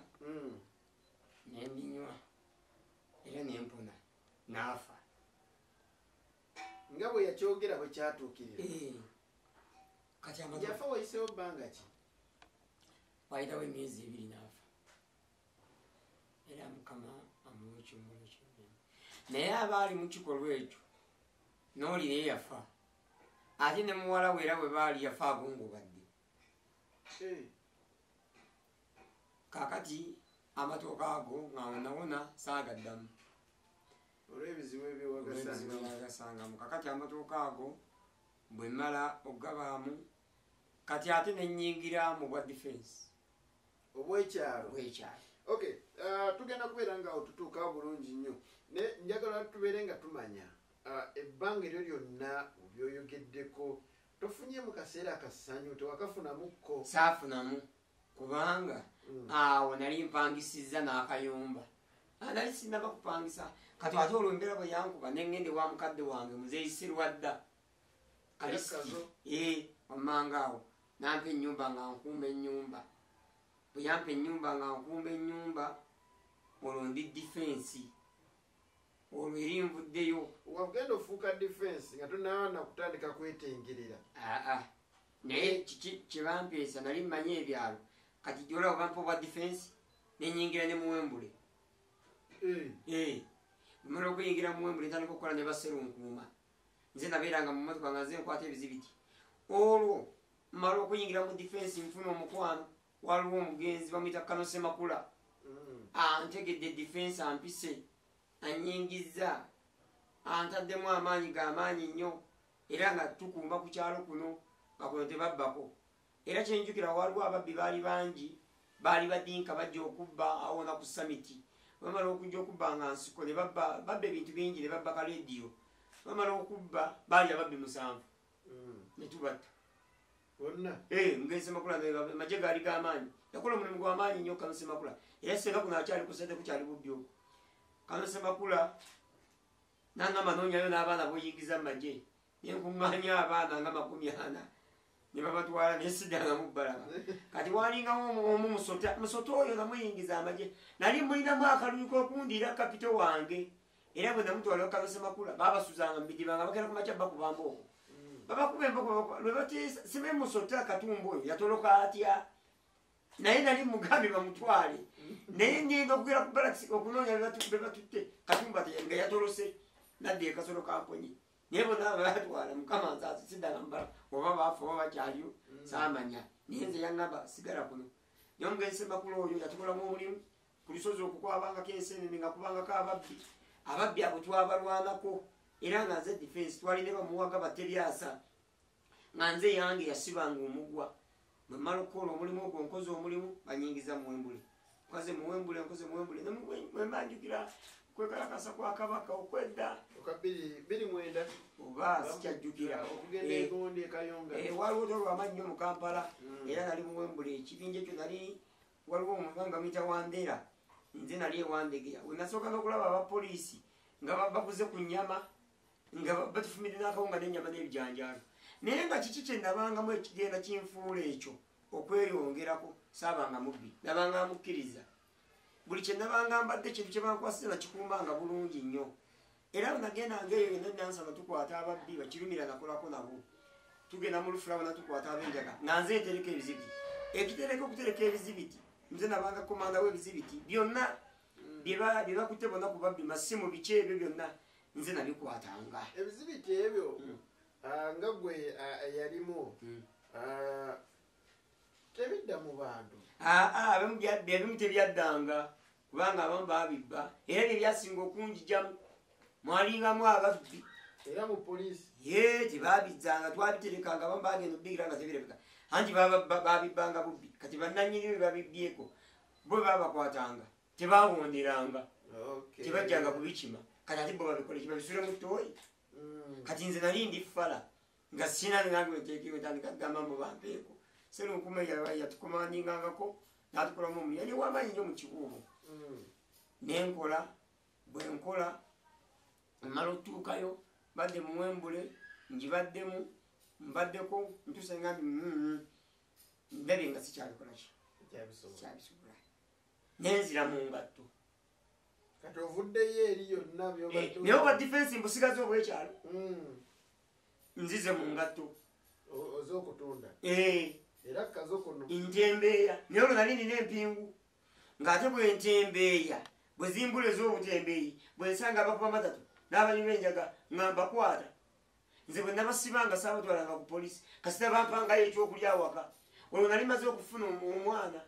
nendinywa era nempona naafa nga bwe yakyogera bwe kyatuukirira. Kati yafa wayisewo bbanga ki? wayitawo emyezi 2 naafa era Mukama amuwa ekyomolo kyonna. Naye abaali mu kikolwa ekyo n'oli naye yafa ate ne muwala we era bwe baali yafa agongobadde. Kaakati amatooka ago nga wonawona saagaddamu olw'ebizibu ebyewagasangamu. Kakati amatooka ago bwe mmala okugabaamu kati ate nenyingira mu bwa defense obwekyalo. Okay, tugenda kubeera nga otutuukawo bulungi nnyo naye njagala tubeere nga tumanya ebbanga eryo lyonna byoyogeddeko tofunye mu kaseera akasanyu tewakafunamukko? Saafunamu kubanga awo nali mpangisiza n'akayumba nali sinaba kupangisa. Kati ate olwo embeera bwe yankuba neŋŋende wa mukadde wange muzeeyisirwadda kalisiki wammanga awo nampa ennyumba nga nkuuma ennyumba. Bwe yampa ennyumba nga nkuuma ennyumba olwo ndi defense olwo eri nvuddeyo. wagenda ofuuka defense nga tonawana kutandika kwetengerera? naye kye bampeesa nali mmanye ebyalo kati gyolaba bampa obwa defense nenyingira ne muwembule. Bumala okuyingira muwembule ntandika okukola ne baserunkuuma nze nabeeranga mu motoka nga nze nkwata ebizibiti. Olwo mmala okuyingira mu defense nfuna omukwano waliwo omugenzi bamuyita Kanose Makula antegedde defense ampise anyingiza antaddemu amaanyi g'amaanyi nnyo era nga tukumba ku kyalo kuno bakuno tebabbako. Era kyenjukira waliwo ababbi baali bangi baali badinka bajja okubba awona ku samiti. Bamala okujja okubba nga nsiko ne babba ebintu bingi ne babba ka lediyo. Bamala okubba baali ababbi 7 ne tubatta bonna. Mugenzi Makula amagye gaali g'amaanyi yakola omulimu gw'amaanyi nnyo Kanose Makula era senga kuno akyali kusente kukyali bubbi obwo. Kanose Makula nangamba noonyayo n'abaana boyingiza mu magye nenkuŋŋaanya abaana nga 40 ne babatwala nesiddanga mu bbalaba. Kati walingawo omu musota oyo namuyingiza amagye nali mulinamu akalumi k'okundira kapito wange era bwe namutwala Kanose Makula babasuzanga mu bidiba nga bagenda ku makya bakubamba okwo babakuba emboko lwe bateesa sibe musota akatumba oyo yatoloka atya naye nali mugambe bamutwale naye ngenda okugera ku baraks okunoonya be batutte Katumba nga yatolose nadde ekasolo kamponyi naye bonna batwala mukama nzazi siddala mbala oba baafa oba bakyaliyo saamanya naye nze yaŋŋamba sigala kuno naye omugenzi Ssemakula oyo yatukolamu omulimu ku lusozi okukwabangako ensenene nga kubangako ababbi abo twabalwanako era nga nze defense twali ne bamuwaga bateryasa nga nze yange yasibanga omugwa bwe mmala okukola omulimu ogwo nkoze omulimu banyingiza muwembule nkoze muwembule nemwemanjukira kwekalakasa kwa kabaka okwedda oba sikyajjukira waliwo tolwamannyo mu Kampala era nali muwembule ekibinja ekyo nali waliwo omuvanga mwita Wandera nze nali ewandegeya wenasooka n'okulaba abapoliisi nga baguze ku nnyama nga batufumire n'akawunga n'ennyama n'ebijanjaalo naye nga kiki kye nabangamu ekigenda kinfuula ekyo okweyongerako saabanga mubbi nabanga mukkiriza buli kye nabanga mbadde kintu kye bankwasire nakikuumanga bulungi nnyo era nagendanga eyo yonna nansaba tukwata ababbi bakirumira nakolako nabo tugenda mu lufulawo natukwata ab'enjaga nga nze ntereka ebizibiti ekitereka okutereka ebizibiti nze nabanga komanda w'ebizibiti byonna bye bakutte bonna ku babbi masimu biki ebyo byonna nze nabikwatanga ebizibiti ebyo nga gwe yalimu tebidda mu bantu ebimu tebyaddanga kubanga abamu babibba era bye byasinga okunjijamu mwalingamu ababbi era mu poliisi tebabizzanga twabiterekanga abamu bagenda obbigira nga tebirebeka anti babibbanga bubbi kati bannanyini bwe babibbyeko bo babakwatanga tebawonderanga tebajjanga kubikima kati ate bo babikole kibabisule mu ttooyi kati nze nali ndi fala nga sina nange wetekewetandika kugamba mbu bampeeko serunkuma yatukomandingangako natukolamu omulimu yali wamanyi nnyo mu kibuubo nenkola bwenkola mmala otuukayo badde muwembule ngibaddemu mbaddeko ntuuse ngambi ndabye nga sikyalikolaki kyabisobola nenzira mu ngatto kati ovuddeyo eri yonna naye oba difensi mbusigaze obwekyalo nzize mu ngatto ozokutunda era kazo kuno ntembeeya naye olwo nali nina empingu ng'ate bwentembeeya bwe zimbula ez'obutembeeyi bwensanga abakuba matatu n'abali b'enjaga ng'ambakwata nze bwe nabasibanga saabatwalanga ku poliisi kasita bampangayo ekyokulya awaka olwo nali maze okufuna omwana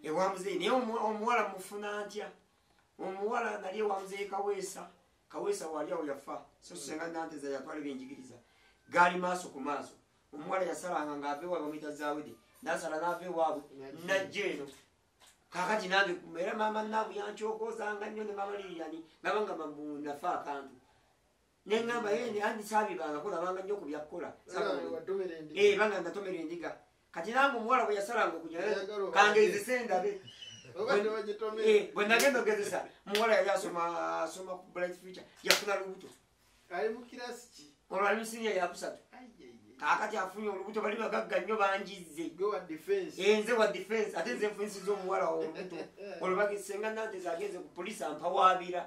ewa muzeeyi naye omuwala mufuna ntya omuwala nali ewa muzeeyi kaweesa wali awo yafa so senga nanteza yatwala ebyenjigiriza gaali maaso ku maaso omuwala yasalanga ng'ava ewaabwe bamuyita zaawede nasala n'ava ewaabwe najja eno kakati nange era maama naabu yankyokozanga nnyo ne maama liriyani nabanga nafa akantu neŋŋamba andi saabibangako nabanga nnyo ku byakkola banga natomera endiga kati nange omuwala bwe yasalanga okuja kangezese endabe bwe nagenda ogezesa muwala yali asoma ku bright future yafuna lubuto olwo ali musinia yakusatu kakati afunye olubuto bali bagagga nnyo banjizze nze wa defense ate nze nfunisiza omuwala olubuto olwo bagesenga nanteza agenze ku poliisi ampawaabira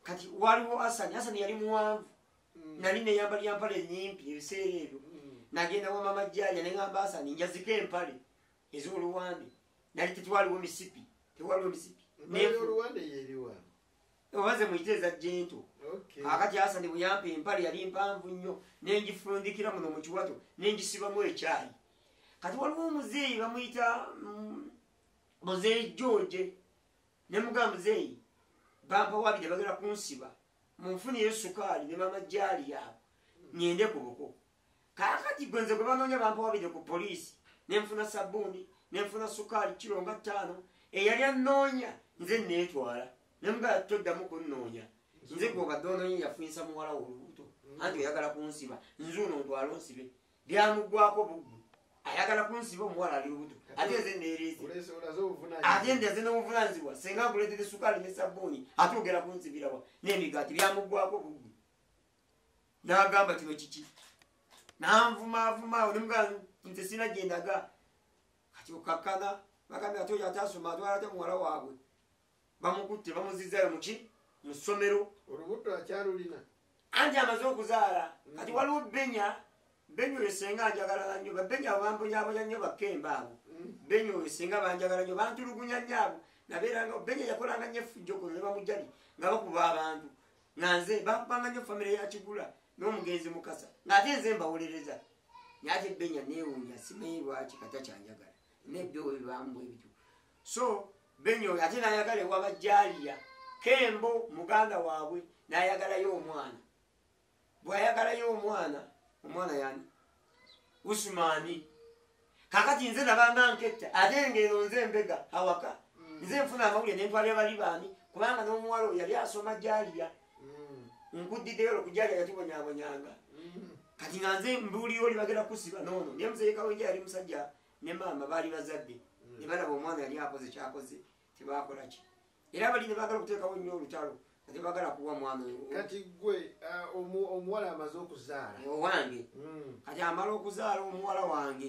kati waliwo asani yali muwanvu nali neyambala yampala enyimpi ebiseera ebyo nagenda wa mama jjanja neŋŋamba asani njaziko empale ez'oluwande nali tetwaliwo misipi obaze muyiteeza jento kakati asani bwe yampa empale yali mpanvu nnyo nenjifundikira muno mu kiwato nenjisibamu ekyayi kati waliwo omuzeeyi bamuyita muzeeyi George nemugamba muzeeyi bampa wabide bagenda kunsiba munfuniyo sukaali ne mama jjaali yaabo ngende ku buko kakati gwe nze gwe banoonya bampa wabide ku poliisi nenfuna sabbuuni nenfuna sukaali kiro nga 5 eyali annoonya nze neetwala nemugala toddamu kunnoonya nze gwobadde onoonya yafunisa muwala wo olubuto anti oyagala kunsiba nze ono ntwala onsibe byamugwako buggu ayagala kunsiba omuwala ali lubuto ate nze neereese ate nze n'obuvunanyizibwa senga nkuleetera sukaali ne sabbuuni ate ogera kunsibirawa n'emigaati byamugwako buggu n'agamba kino kiki nanvumavumaawo nemugala nze sina gyendaga kati okakkana bagambye ate oyo atasoma atwala ate muwala waabwe bamukutte bamuzizayo muki mu ssomero olubuto akyalulina anti amaze okuzaala kati waliwo benyo esenga njagala nnyo babenya bambonyabonya nnyo bakemba abo benyo esenga banjagala nnyo bantulugunya nnyo abo nabeeranga benya yakolanga nnyo effujjo ne bamujjali nga bakuba abantu nga nze bakubanga nnyo famire ya Kigula n'omugenzi Mukasa ng'ate nze mbawulereza nyate benya neewuunya simanyi lwaki kata kyanjagala nebyo bambu ebityo so benyo ate n'ayagala ewabajjaliya Kembo muganda waabwe n'ayagalayo omwana bw'ayagalayo omwana yani Usumani kakati nze nabanga nketta ate ngero nze mbega awaka nze nfuna amawulire nentwalira bali baami kubanga n'omuwala oyo yali asoma jaliya nkuddideyo okujaliya yatubonyabonyanga kati nga nze mbuulira oli bagenda kusiba noono naye muzeeka wenje yali musajja ne maama baali bazadde ne balaba omwana yali akoze kyakoze tebakola ki era bali ne baagala okuteekawo nnyo olutalo ate baagala kuwa mwana oyo kati gwe omuwala amaze okuzaala owange kati amala okuzaala omuwala wange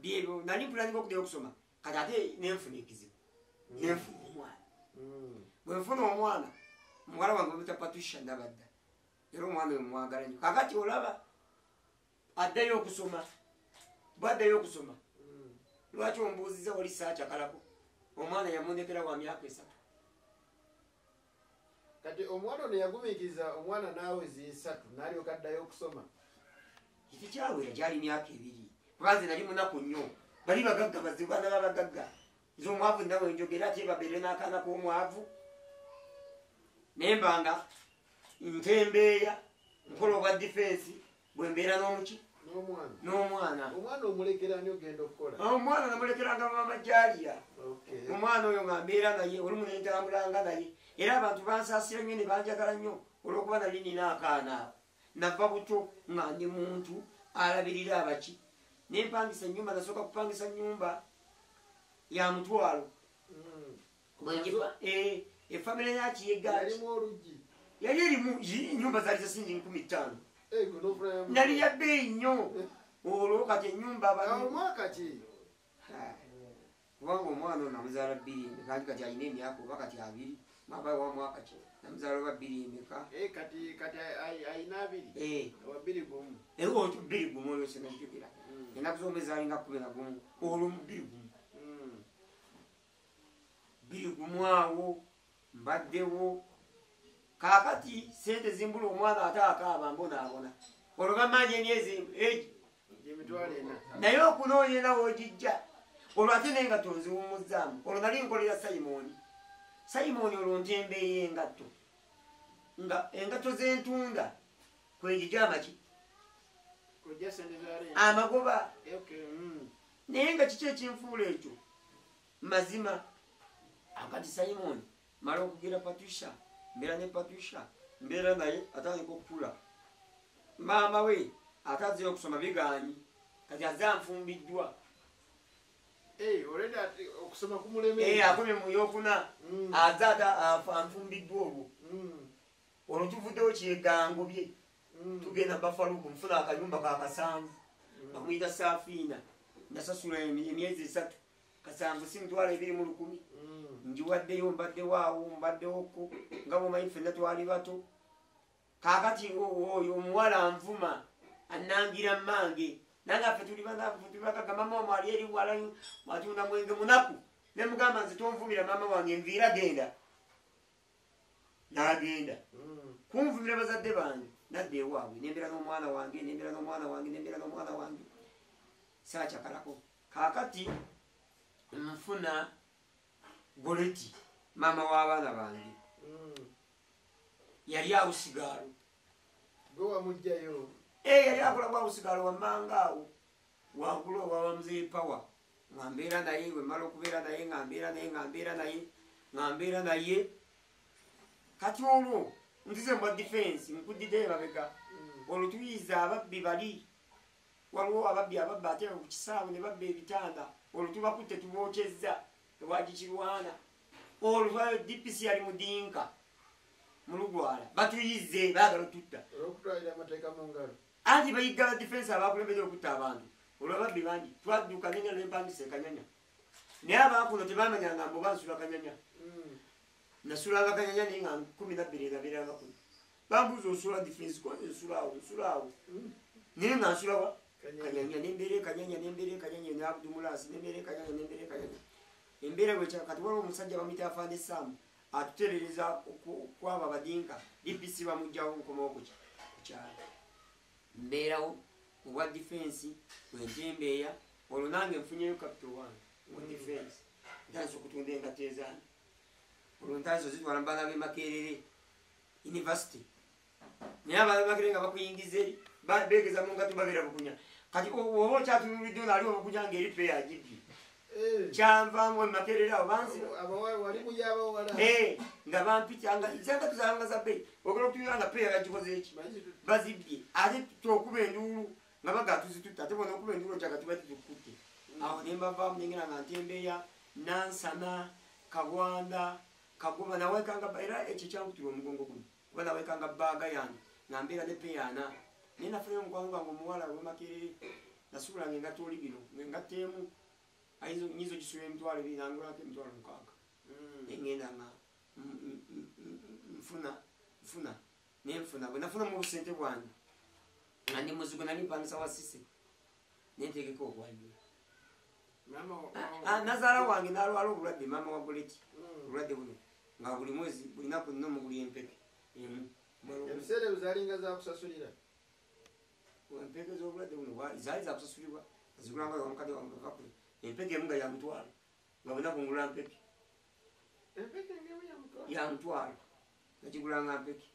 byebyo nali mpulaninga okuddayo okusoma kati ate nenfuna ekizibu nenfuna omwana bwe nfuna omwana omuwala wange bamuyita Patricia Ndabadda era omwana oyo mwagala nnyo kakati olaba addayo okusoma bwaddayo okusoma lwaki ombuuziza oli saakyakalako omwana yamunekera wa myaka 3 kati omwana ono yagumiikiriza omwana naawe zi3 n'alyoka addayo okusoma tekyawera gyali myaka 2 kubanze nali munaku nnyo bali bagagga bazibu baana babagagga nze omwavu nawe njogera ate babeere n'akaana k'omwavu nembanga ntembeeya nkola obwa difensi bwe mbeera n'omuki n'omwana omulekera ani ogenda okukola omwana namulekeranga mama jaliya omwana oyo nga mbeera naye olumu nentambulanga naye era abantu bansaasira nnyo ne banjagala nnyo olw'okuba nali nina akaana ako nava buto nga ndi muntu alabirira abaki nempangisa ennyumba nasooka kupangisa nnyumba ya mutwalo efamire yakiyega yali erimu ennyumba zaali zasingi 15 nali yabbeeyi nnyo olwo kati ennyumba kubanga omwana ono namuzaala 2 kandi kati alina emyaka oba kati 2 mwaba wa mwaka ki namuzaala oba 2 emeka kati ayina 2 oba 2 gumu oto 2 gumu oyo senajjukira enaku z'omwezaali nga 11 olwo 2 gumu 2 gumu awo mbaddewo kakati sente zimbula omwana ate akaaba mbonaabona olwo bamanja emyezi naye okunoonya woogijja olwo ate nengatto nziwumuzzaamu olwo nali nkolera Simoni olwo ntembeeyo engatto nga engatto zentunda kwegijja amaki amagoba naye nga kiki ekinfuula ekyo mazima akati Simoni mala okugira Patricia mbeera ne Patricia mbeera naye atandika okutula maama we atazzeyo okusoma bigaanyi kati azze anfumbiddwa okusoma kumulemera akomye mu yokuna azze anfumbiddwa olwo tuvuddewo kyegango bye tugenda Bafaluku nfuna akanyumba kakasanvu bamuyita Saafiina nasasula emyezi 3 kasanvu si mitwalo 210 njiwaddeyo mbaddewo awo mbaddewoko nga bwomanyi ffenna twali bato kakati oyo omuwala nvuma annangira mmange nange affe tuli bagaga mama wamwe ali eri walayo mwatunda mwenge munaku ne mugamba nze tonvumira mama wange nviira genda n'agenda kunvumira bazadde bange nadda ewaabwe nembeera n'omwana wange saakyakalako kakati nfuna Goleti mama w'abaana bange yali awusigaalo gwe wamugjayo yali akola bwawusigaalo wammanga awo waggulu owawa Mzee Power nga mbeera naye bwe mmala okubeera naye nga mbeera naye kati olwo nzize mbwa difensi nkuddideyo mabega olwo tuyiza ababbi bali waliwo ababbi ababba ate ku kisaawe ne babba ebitanda olwo tubakutte tubookyezza ewagikirwana olwo DPC yali mudinka mulugwala batuyize baagala otutta anti bayiga difensi abakulembera okutta abantu olwo ababbi bangi twadduka nenya nempangisa ekanyanya naye abakuno tebamanyanga mbu bansula kanyanya nasulanga kanyanya naye nga 12 nabeeranga kuno bambuuza osula difensi nsula awo naye nga nsulawa kanyanya nembere kanyanya nembere kanyanya ne Abdulmulas nembere kanyanya nembere kanyanya embera bwe kati waliwo omusajja bamuyita Afande Sam atuterereza kwaba badinka DPC bamujjawo nkomawo ku kyalo mbeerawo obwa defense bwentembeeya olwo nange nfunyeyo capital one mu defense ntandise okutunda engato ezaani olwo ntandise ozitwala mubana b'Emakerere university naye abana b'Emakerere nga bakuyingiza eri beegeza mu ngato babeera bukunya kati oba okyatunulidde ono ali obukunya ng'eri peya agibbi kyanvaamu Emakerere awo nga bampitanga zanga tuzalanga za bbeeyi okola okutuira nga peya bagikoze eki bazibbye ate tokuba enduulu nga bagatuzitutta ate bona okuba enduulu kyaga tuba tutukutte awo ne mbavaamu nengera nga ntembeeya Nansana Kabwanda Kagoba nawekanga era ekyo kyankutira omugongo guno kuba nawekanga bbaaga yange nga mbeera ne peyana naye nafunayo omukwano gwange omuwala w'Emakerere nasuulanga engato oli bino engato emu nyizo gisula emitwalo ebiri nangulako emitwalo 6 nengenda nga nfuna bwe nafuna mu busente bwange nga ndi muzigo nali mpangisa wasise nentegeka okwajula nazaala wange nalwala obulwadde maama wa Buleti obulwadde buno nga buli mwezi buli naku nno muguli empeke ebiseera ebizalinga zakusasulira empeke z'obulwadde buno zaali zakusasulibwa zigulanga wamukadde wange vakule empeke emu nga yamutwalo nga bwe nakungula mpeke yamutwalo nagigulanga mpeke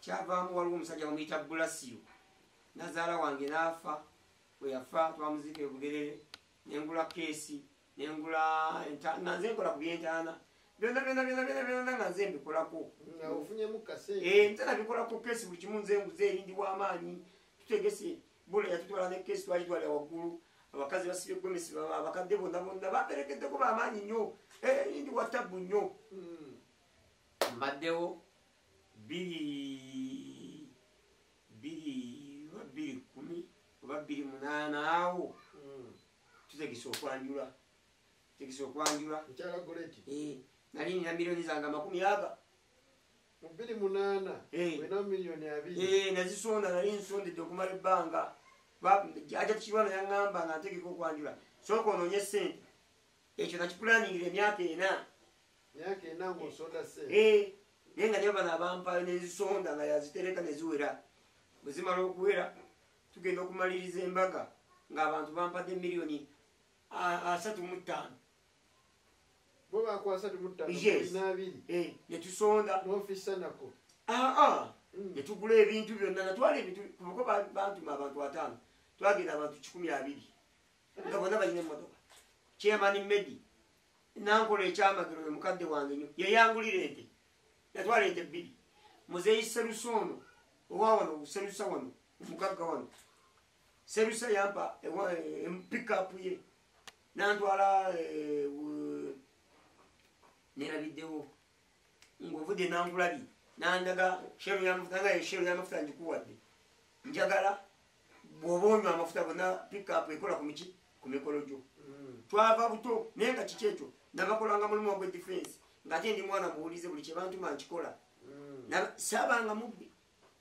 kyavaamu waliwo omusajja bamuyita Bulasiyo nazaala wange naafa bwe yafa twamuziika e Bugerere nengula keesi nengula nga nze nkola ku byentaana byonna nga nze mbikolako nze nabikolako keesi buli kimu nze nguze erindi w'amaanyi tutegese bula yatutwala ne keesi twagitwalira waggulu abakazi basibye gomesi abakadde bonna bonna baperekeddeko b'amaanyi nnyo erindi wattabu nnyo mbaddewo 2010 oba 2008 awo tutegese okwanjula nali nina miliyoni zange 40 mu 2008 nazisonda nali nsondedde okumala ebbanga aja tukirwana yaŋŋamba nga ntegeka okwanjula sooka onoonye sente ekyo nakipulaningira emyaka 4 ng'osonda sente naye nga niyo bano abampayo nezisonda nga yazitereka neziwera bwe zimala okuwera tugenda okumaliriza embaga ng'abantu bampadde miliyoni 35 bo bakwasa 35 netusonda n'ofisa nako netugula ebintu byonna natwala ebintu kubako bantuma abantu 5 twagenda abantu 120 nga bonna balina emmotoka Chairman Medi nankola ekyamagero oyo mukadde wange nnyo yeyangulira ente natwala ente 2 muzeeyi Serusa ono owa wano Serusa wano omugagga wano Serusa yampa pikapu ye nantwala nerabiddewo ng'ovudde nangulabye nandaga shero y'amafuta ngikuwadde njagala bw'oba onywa amafuta gonna pikapu ekola ku mikolo gyo twava buto naye nga kiki ekyo nabakolanga mulimu ogw'edifensi ng'ate ndi mwana muwulize buli kye bantuma nkikola saabanga mubbi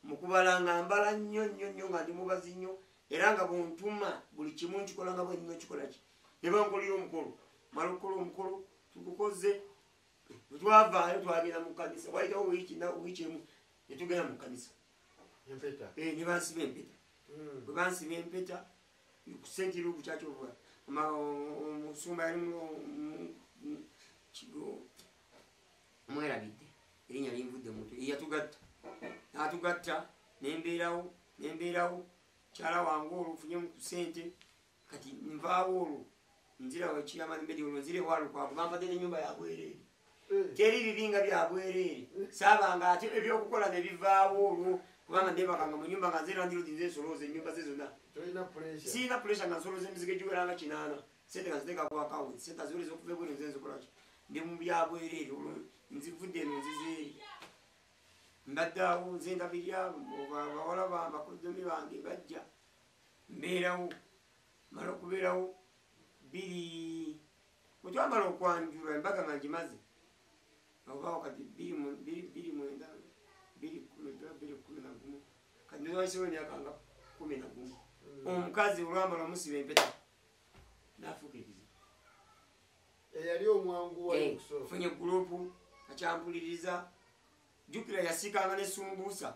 mukubalanga mbala nnyo nga ndi mubazi nnyo era nga bwontuma buli kimu nkikolanga bwennyuma kikolaki ne bankolera omukolo mala okukola omukolo tugukoze twavaayo twagenda mu kanisa wayitawo wiiki emu netugenda mu kanisa ne bansiba empeta bwe bansiba empeta ku sentiri bukyakyoba omusumba yali mwerabidde erinnya linvudde mutwe yatugatta natugatta nembeerawo kyala wange olwo nfunyemu ku sente kati nvaawo olwo nzira Chairman Medi olwo nzire walukwaku bampadde n'ennyumba yabwereere teri bibinga byabwereere saabanga ate ebyokukola ne bivaawo olwo kubanga ndebakanga mu nyumba nga nze nandirudi nze nsolooza ennyumba ze zonna siina puresha nga nsolooza emizigo egiweranga 8 sente nga ziteeka ku akawunti sente aziwereza okuva ebweru nze nzikolaki ndi mu byabwereere olwo nzivudde eno nzizeeri mbadde awo nze ndabirya bawala bakodomi bange bajja mbeerawo mala okubeerawo 2 bwetwamala okwanjula embaga nga ngimaze obawo kati 2 kati newaisewo emyaka nga 11 omukazi olwamala omusiba empeta nafuuka ekizibu eyali omwangu funye gurupu akyampuliriza jukira yasikanga nesumbuusa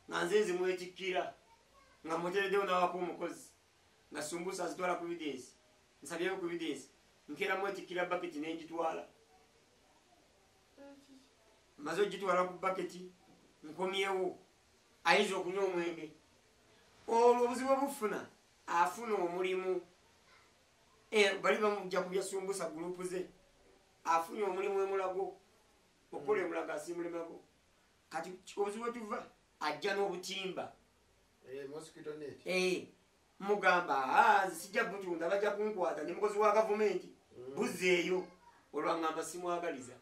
nga nze nzimwetikkira nga mutereddewo nawako omukozi nga sumbuusa azitwala ku evidence nsabyeyo ku evidence nkera mwetikkira baketi nengitwala maze ogitwala ku baketi nkomyewo ayinza okunywa omwenge olwo obuzibu obufuna afuna omulimu bali bamujja kubya sumbuusa gurupu ze afunye omulimu emulago okukola emulago asimulemago kati obuzibu wetuva ajja n'obutimba mugamba sijja butunda bajja kunkwata ndi mukozi wa gavumenti buzeeyo olwangamba simwagaliza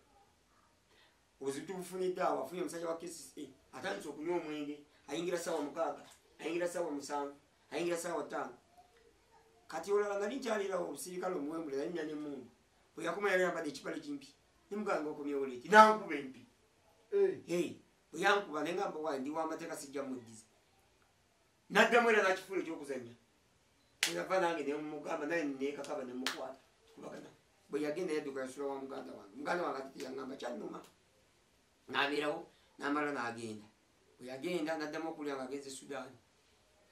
obuzibu tubufunidde awo afunye omusajja wa KCCA atandise okunywa omwenge ayingira sawa 6 ayingira sawa 7 ayingira sawa 5 kati olala nga ninkyalirawo obusirikale omuwembule nalinnya nemundu bwe yakoma yali yambadde ekipale kimpi nimuganga okomyewo leeti nankuba empi bwe yankuba naye ngamba wayi ndi wamateeka sijja muddiza naddamu era nakifuula ekyokuzanya yava nange nemugamba naye nekakaba nemukwata kubagana bwe yagenda yadduka yasula wa muganda wange ati teyangamba kyannuma nabeerawo namala nagenda bwe yagenda naddamu okulya nga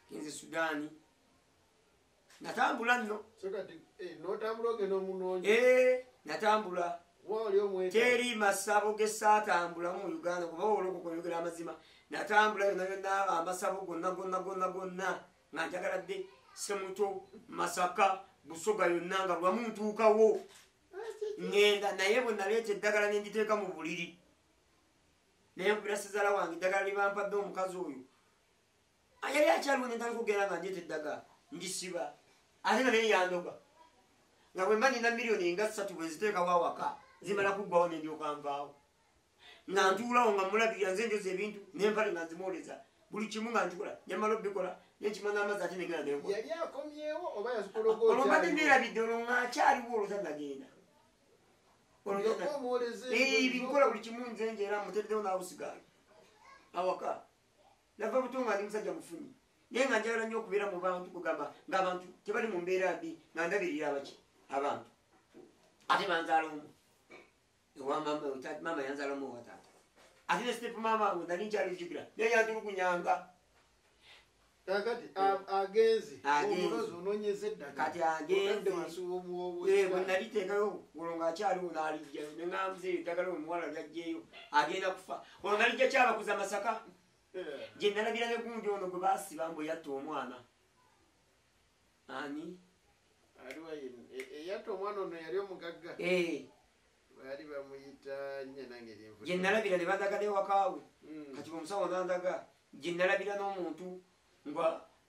agenze Sudaani natambula nno natambula teri masabo gesatambula mu Uganda kuba olwokokoyogera amazima natambula yonna yonna amasabo gonna nga njagaladde Semuto Masaka Busoga yonna nga lwamu ntuukawo ngenda naye bwe naleeta eddagala nenditeeka mu buliri naye nkubira Sezala wange eddagala libampadde omukazi oyo yali akyaliwo nentandika okugenda nga njeeta eddagala njisiba ate nga naye yandoga nga bwe mba nina miliyoni nga 3 bwe nziteekawo awaka zimala kuggwawo nendyoka nvaawo nga ntuulawo nga mulabirira nze njoza ebintu nempale nga nzimwoleza buli kimu nga nkikola nyamala obikola nekima n'amazzi ate nengenda nekola olwobadde neerabidde olwo nga akyaliwo olwo tanagenda bikola buli kimu nze njeera mutereddewo n'abusigaali awaka nava buto nga ndi musajja mufunyi naye nga njagala nnyo okubeera mu bantu kugamba ng'abantu tebali mu mbeera mbi nga ndabirira abaki abantu ate banzaala omu mama yanzaala omu owataata ate ne step mama we nali nkyali jjukira naye yantulugunyanga kakati agenze omulozi ononyeza eddagala kati agenze bwe naliteekayo olwo ng'akyaliwo n'alijjayo ne ngamuzeeyo eddagala omuwala lyajjeeyo agenda kufa olwo nalijja kyabakuza Masaka gye nalabira ne gundi ono gwe baasiba mbu yatta omwana ani eyatta omwana ono yali omugagga baali bamuyita nyanange lyenvu gye nalabira ne bandaga newakaawe kati omusawo nandaga gye nalabira n'omuntu nga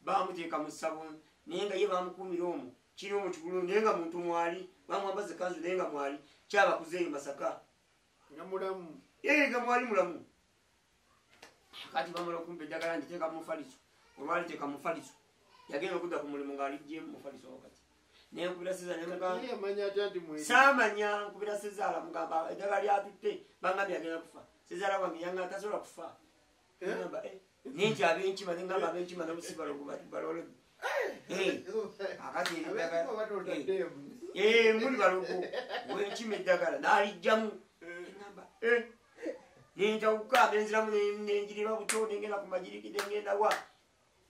bamuteeka mu ssabo naye nga ye bamukuumira omwo kiri omwo kigulu naye nga muntu mwali bamwambaza ekanzu naye nga mwali kyabakuzeeyo Masaka nga mulamu nga mwali mulamu kati bamala okumpa eddagala nditeeka mu mufaliso olwaliteeka mu mufaliso yagenda okudda ku mulimu ng'alijje mu mufaliso wakati naye nkubira Sezala saamanya nkubira Sezala mugamba eddagala lyatutte bangambye agenda kufa Sezala wange yanga tasobola kufa ngamba ninti abenkima nengamba abenkima nabusibala okubalole akati muli balogo wenkima eddagala nalijjamu ngamba ninjawuka nenziramu nenjirira buto nengenda ku magirikide ngenda wa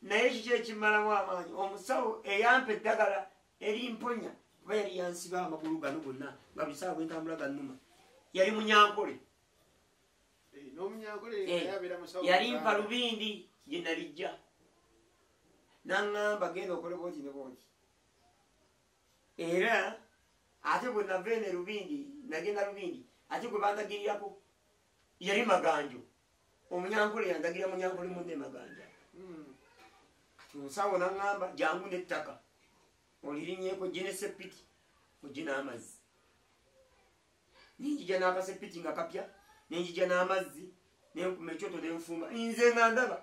naye kiki ekimalamu amaanyi omusawo eyampa eddagala erimponya kuba yali yansiba amagulu gano gonna nga buli saawa bwentambula gannuma yali munyankole yalimpa lubindi gye nalijja naŋŋamba genda okole booti ne booti era ate bwe nava ene lubindi nagenda lubindi ate gwe bandagirirako yali Maganjo omunyankole yandagira munyankole munne Maganja omusawo naŋŋamba jangu n'ettaka olirinnyeko gye ne sepiti ogye n'amazzi ninjija n'akasepiti nga kapya nenjija n'amazzi nenkuma ekyoto nenfumba nze nga ndaba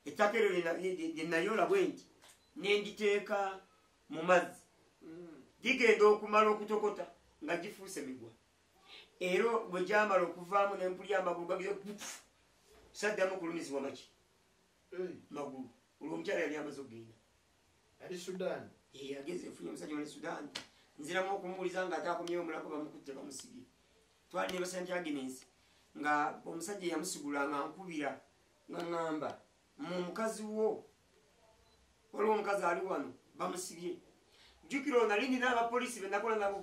ettaka eryo lye nayola bwenti nenditeeka mu mazzi gigenda okumala okutokota nga gifuuse migwa era bwe gyamala okuvaamu nempulya amagulu gagize saddamu okulumizibwa maki magulu olwo omukyala yali amaze okgenda ali Sudan ageze efunye omusajja wali Sudan nziramu okumubuuliza nga ate akomyewo omulako bamukutte bamusibye twali ne St. Agnes nga omusajja yamusigula nga nkubira nga ŋŋamba mu mukazi wo waliwo omukazi ali wano bamusibye jjukira nali nina abapoliisi be nakola nabo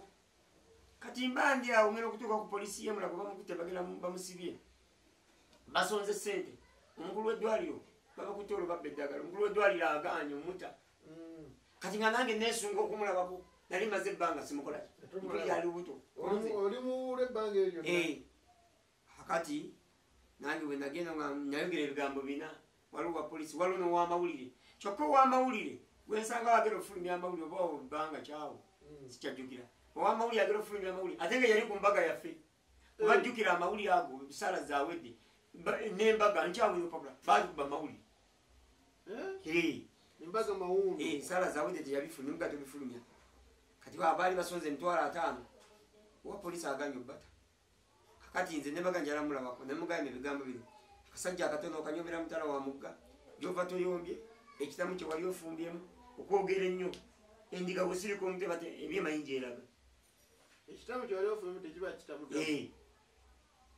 kati mba ndi awo ngenda okutuuka ku poliisi y'emulago bamukutte bagenda bamusibye basonze ssente omukulu w'eddwaliro babakutte olwo babba eddagala omukulu w'eddwaliro agaanye omuta kati nga nange neesunga okumulabako nali maze ebbanga simukola yali lubuto oli muwula ebbanga eryo akati nange bwe nagenda nga nayogera ebigambo bina waliwo wa poliisi waliwo n'owamawulire kyokka owamawulire gwensanga wagera ofulumya amawulire oba obbanga kyawo sikyajjukira owamawulire agera ofulumya amawulire ate nga yali ku mbaga yaffe obajjukira amawulire ago ebisaala zawedde n'embaga nkyawo yopapula baatukuba amawulire embaga mawundu saala zawedde teyabifulumya mugato bifulumya kati baali basonze emitwalo 5 owa poliisi aganye obbata kakati nze nembaga njalamulabako nemugambye ebigambo bino akasajja akatono okanyomera mutala wa mugga gyova toyombye ekitamu kye wali ofumbyemu okwogera ennyo endiga bwe siriko omutwe bate ebyemayinja eraga ekitamu kye wali ofumbyemu tekiba kitamu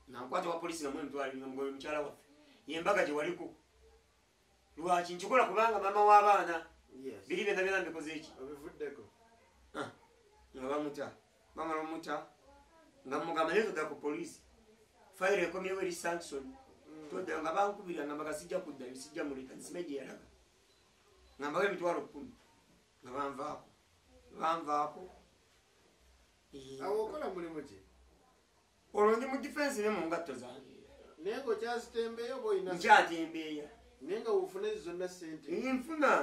nankwata wa poliisi namwe mutwalira mugobe mukyala waffe yembaga gye waliko lwaki nkikola kubanga mama w'abaana biri byonna byonna mbikoze eki obivuddeko nga bamuta bamala omuta nga mugamba naye todda ku poliisi fayiro ekomyewo eri sanction todda nga bankubira nga mbaga sijja kuddayo sijja muleka nsime gye yalaga nga mbawo emitwalo 10 nga banvaako awo okola mulimu ki olwo ndi mu difensi ne mu ngatto zange naye ng'okyazitembeeyo oba olina nkyatembeeya naye nga wofuna ezo zonna sente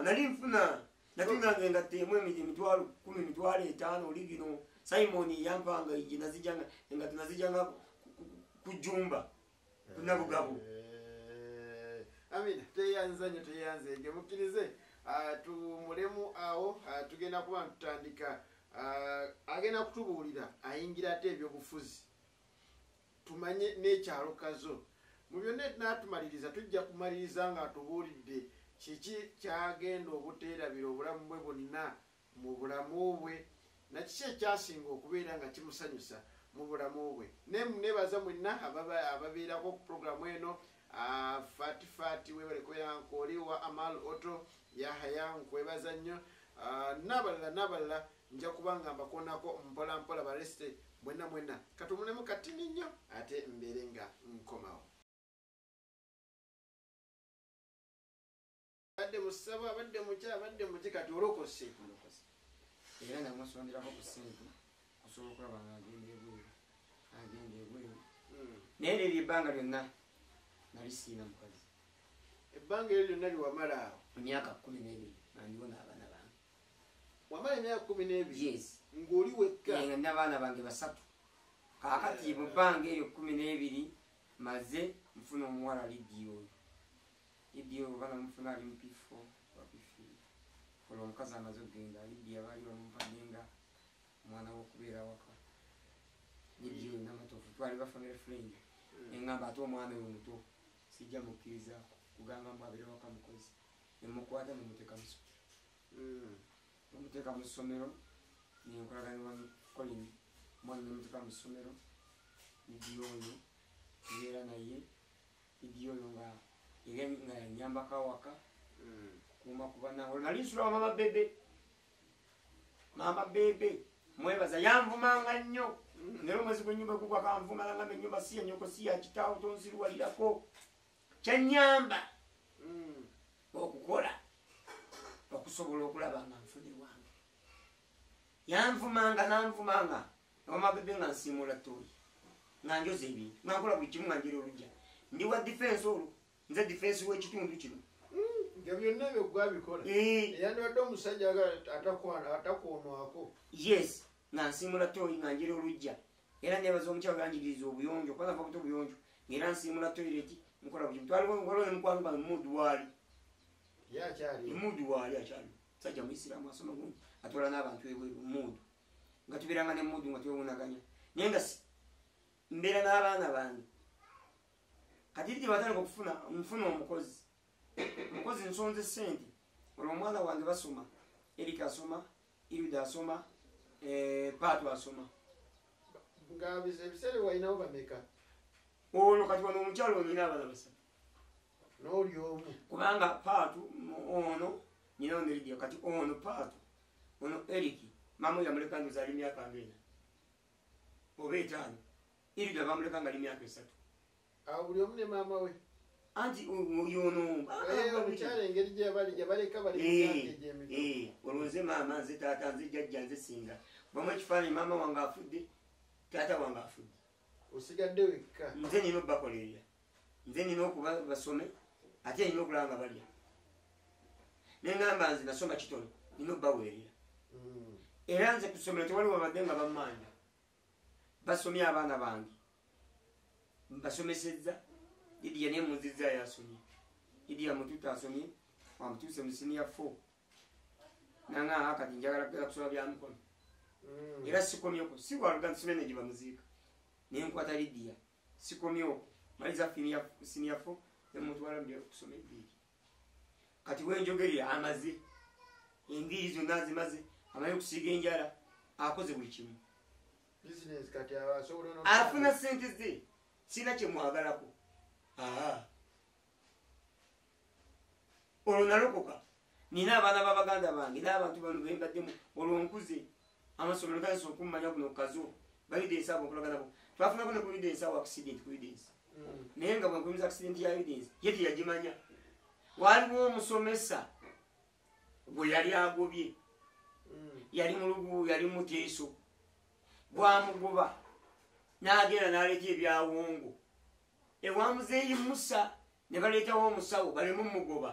nali nfuna natunanga engatto emu emitwalo 10 emitwalo 5 oli gino Simon yampanga ije nazijanga engatto nazijanga ku jjumba kunabugabo amina teyanze nje mukkirize tumulemu awo tugenda kuba tutandika agenda kutubuulira ayingira ate ebyobufuzi tumanye n'ekyalo kazo mu byonna natumaliriza tujja kumaliriza nga atubuulidde kiki kyagenda obuteerabira obulamu bwe bwonna mu bulamu bwe nakiki ekyasinga okubeera nga kimusanyusa mu bulamu bwe nebaza mwenna ababeerako ku puroguramu eno fatifati webale kubeera nkooli wa Amal Auto Yahaya nkwebaza nnyo n'abalala nja kubanga mbakonako mpolampola balesite mwenna katumunemu katini nnyo ate mbeere nga nkomawo badde musaba badde mukya badde muki kati olokose era namusonderako ku ssente osobola okulaba nga agenda ebweru naye neryo ebbanga lyonna nali siina mukazi ebbanga eryo lyonna liwamala awo emyaka 12 nandiwo n'abaana bange wamala emyaka 12 yes ng'oli wekka nga n'abaana bange 3 kaakati mu bbanga eryo 12 maze nfuna omuwala Lidiyo bana mufuna ali mu P4 wa P3 olwo omukazi amaze okugenda Lidiyo baali bamumpadenga omwana w'okubeera waka Lidiyo n'amatofu twali ba family friend engamba ate omwana oyo muto sijja mukkiriza kugamba mbu abeere waka mukozi nemukwata nemuteeka mu ssomero nenkolaganibwa Colin omwana nemuteeka mu ssomero Lidiyo oyo tubeera naye Lidiyo oyo nga yanyambako awaka kuuma kuba nawe nali nsula wa mama bebe mwebaza yanvumanga nnyo nero omwezi gw'ennyumba gugwa kanvumala ngamba ennyumba si ya nnyoko si ya kitaawo tonziruwalirako kyanyamba okukola okusobola okulaba nga nfune wange yanvumanga nanvumanga mama bebe nga nsiimula tooyi nga njoza ebintu nga nkola buli kimu nga njera olujja ndi wa difensi olwo nze difensi w'ekitundu kino nga byonna ebyo gwabikola eyandibadde omusajja atakwonwako yes nga nsiimula tooyi nga njera olujja era nebaza omukyalo yanjigiriza obuyonjo kwanava buto obuyonjo ngaera nsiimula toyireti nkola buli kimu twaliwo nemukwano ba mudu waali akyali sajja muisiraamu asoma gungi atwala n'abantu ebweru mudu nga tubeeranga ne mudu nga twewunaganya naye nga mbeera n'abaana bange kati liti batandika nfuna omukozi nsonze ssente olwo omwana wange basoma Erika asoma, Iruda asoma, Paatu asoma. Nga bisere walinawo bameka? Ono kati wano omukyalo olina abaana basatu. N'oli omu? Kubanga Paatu ono nyina ono Lydia kati ono Paatu ono Eriki mama yamuleka ndoza ali myaka 4 oba 5. Iruda bamuleka nga ali myaka 3. Awo buli omu ne maama we? Anti yono omukyalo engeri gye yabaleka bali egy'emito. olwoze maama nze taata nze jjajja nze singa bamu ekifaananyi maama wange afudde taata wange afudde. Osigadde wekka? Nze nina okubakolerera, nze nina okuba basome ate nina okulaba nga balya. Neŋŋamba nze nasoma kitono nina okubaweerera. Era nze ku ssomero tewali wabadde nga bammanja. Basomye abaana bange mbasomesezza. Lydia ne muzizza yasomye. Lydia mutuuta asomye wamutuuse mu senior 4. Nanga kati njagala kusoma bya mukono. Era sikomyeko si waluga nsome ne gye bamuziika. Ne nkwata Lydia sikomyeko maliza senior 4 ne mutwala mbya kusoma ebbiri. Kati wenjogerera amaze engiri zonna zimaze amaze okusiiga enjala akoze buli kimu. Business kati asobola afuna ssente ze sina kye mwagalako. Olwo nalokoka nina abaana b'abaganda bange n'abantu bano bembaddemu olwo nkuze amasomero gasobola okummanya kuno kazo bayidensi abo okulagana bo twafunako ne ku evidence awo accident ku evidence naye nga bwenkumiza accident ya evidence ye teyagimanya. Waliwo omusomesa bwe yali agobye yali mulugu yali muteeso bwamugoba n'agenda n'aleeta ebyawongo ewamuzeeyi Musa ne baleetawo omusawo balemu mugoba.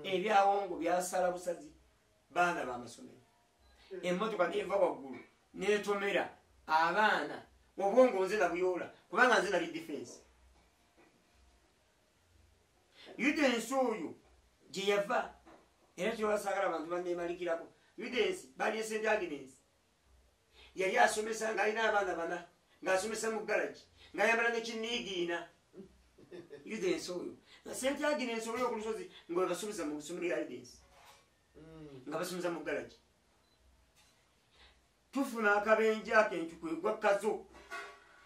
Ebyawongo byasala busazi baana b'amasomero. Emmotoka neeva waggulu neetomera abaana obwongo nze nabuyoola kubanga nze nali defense. Yudensi oyo gye yava era kyewasagala abantu banneemalikirako. Yudensi bali St. Agnes yali asomesa ng'alina abaana 4 ng'asomesa mu garagi ng'ayambala nekiniigiina. Yudensi oyo St. Agnes oyo ku lusozi nga basomesa mu ssomero lya Yudensi nga basomesa mu garagi. Tufuna akabenje akencu kwegwa kazo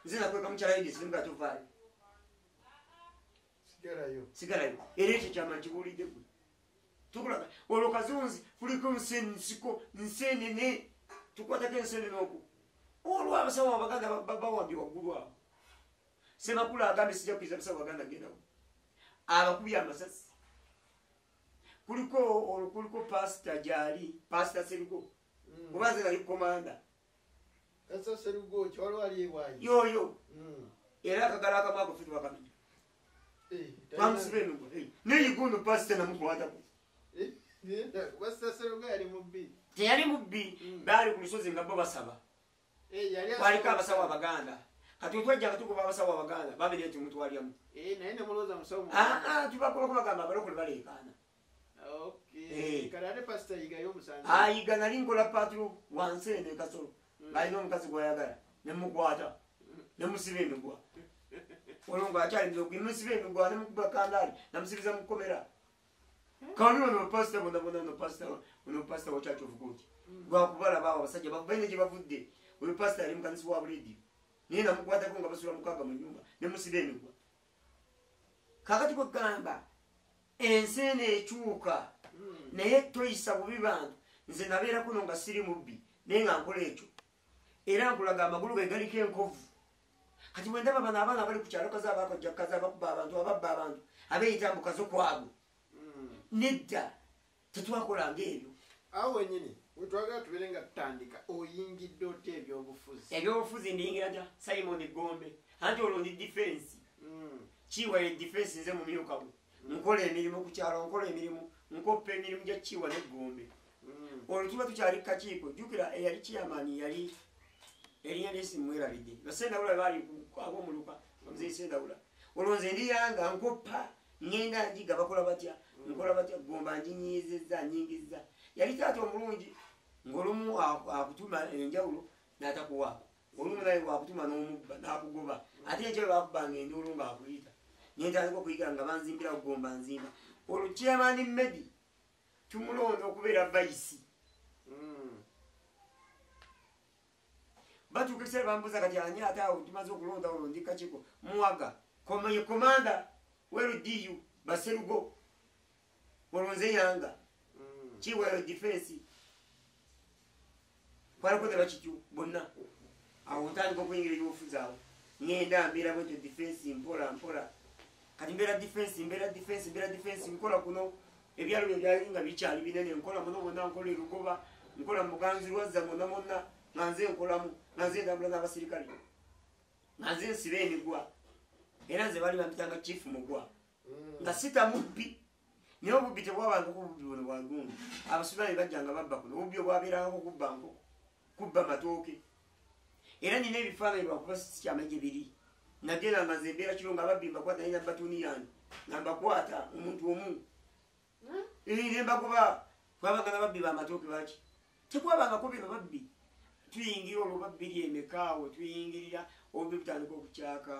nze nakweka mukyala Yudensi nga tuvaayo sigalayo era ekyo kyama nkibuulidde gwe tukulaga olwo kazunzi kuliko nsiko nsenene tukwatako ensenene okwo olwo abasawo abaganda bawambye waggulu awo. Semakulu agambe sijja kukiriza abasawo abaganda gendawo abakubye amasasi. Kuliko pasita gyali pasita Serugo oba nze nali komanda yoyo era akagala akamu ako ffe bakamenya twamusiba emigwa neyigundo pasita namukwatako. Teyali mubbi baali ku lusozi nga bo basaba kwaliko abasawo abaganda kati otwajja nga tukuba abasawo abaganda babiri nti mutwalyamu tubakolako bagamba abalokole baleekaana. Ayiga nali nkola patro wansi eno ekasolo balina omukazi gwayagala nemukwata nemusiba emigwa olwo ngaakyali mizogi musiba emigwa nemukuba kandaali namusibiza mukomera. Kani ono pasita bonabona ono pasita wa Church of God lwakubala baawo abasajja baine gye bavudde oyo pasita yali mukanisa wa buledi naye namukwatako nga basula mukaaga mu nyumba nemusiba emigwa. Kakati kwegamba ensi eno ekyuka naye toyisa bubi bantu. Nze nabeera kuno nga siri mubbi naye nga nkola ekyo era nkulaga amagulu ge galiko enkovu. Kati bwe ndaba bano abaana bali ku kyalo kaza abakajja kaza abakuba abantu ababba abantu abeeyita mu kazo kwabo nedda tetwakolanga ebyo. Awo wenyini wetwagala tubeere nga tutandika oyingidde otya ebyobufuzi? Ebyobufuzi ndiyingira dda Simon Gombe anti olwo ndi defense kiwa ye defense nze mu myuka bwe nkola emirimu ku kyalo nkola emirimu nkoppa emirimu gya kiwa ne Gombe. Olwo tuba tukyali kakiiko jjukira eyali chairman yali erinnya lyesi mwerabidde basendawula baali ab'omuluka omuzeyi Sendawula. Olwo nze ndiyanga nkoppa ngenda njiga bakola batya nkola batya Gomba njinyizizza nyingizza. Yali taata omulungi ng'olumu akutuma enjawulo n'atakuwa olumu naye wakutuma n'omubba n'akugoba ate enkyalo bakubanga enduulu ng'akuyita nyentandika okuyigira nga banzimbira Gomba nzimba. Olwo chairman Medi tumulonda okubeera vayisi batuuka ekiseera bambuuza kati ani ate awo tumaze okulonda olwo ndi kakiko muwaga komaye komanda werudiyu baserugo olonze yanga kiwayo defense kwalakoze bakityu bonna awo ntandika okuyingira ebyobufuzi awo ngenda mbeera bwetyo defense mpola mpola kati mbeera defense nkola kuno ebyalo bye byali nga bikyali binene nkola muno bonna nkola erugoba nkola muganzi lwazza mwonna mwonna nga nze nkolamu nga nze ndambula n'abasirikale nga nze nsiba emigwa era nze bali bampitanga chief mugwa nga sita mubbi naye obubbi tebwabangako obubbi buno bwagundi abasudani bajjanga babba kuno obubbi obwabeerangako kubba nkoko kubba matooke era nina ebifaananyi lwakuba sikyama gye biri nagenda nga nze mbeera kiro nga ababbi mbakwata naye nabatuni yange nga mbakwata omuntu omu ne mbagoba twabanga nababbi bamatooke baki tekwabangako bye bababbi tuyingira olwo babbi lyemekaawo tuyingirira obubbi butandika okukyaka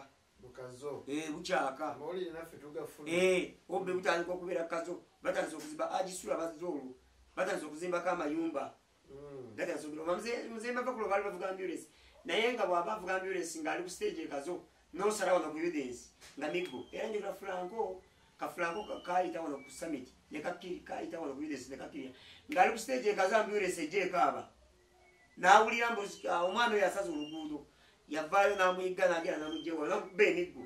bukyaka obubbi butandika okubeera kazo batandisa okuzimba agisula bazze olwo batandisa okuzimbako amayumba muze mbavakulo baali bavuga ambulance naye nga bwaba avuga ambulance ng'ali ku stage ekazo nosalawo nga ku evidence nga miggo era njoka franco kafranco kayita wano ku summit nekakiri kayita wano ku evidence nekakirira ng'ali ku stage ekazo ambulance ejja ekaaba n'awulira mbu omwana oyo asaza oluguudo yavaayo n'amuyigga n'agenda n'amugjewa nakuba emiggo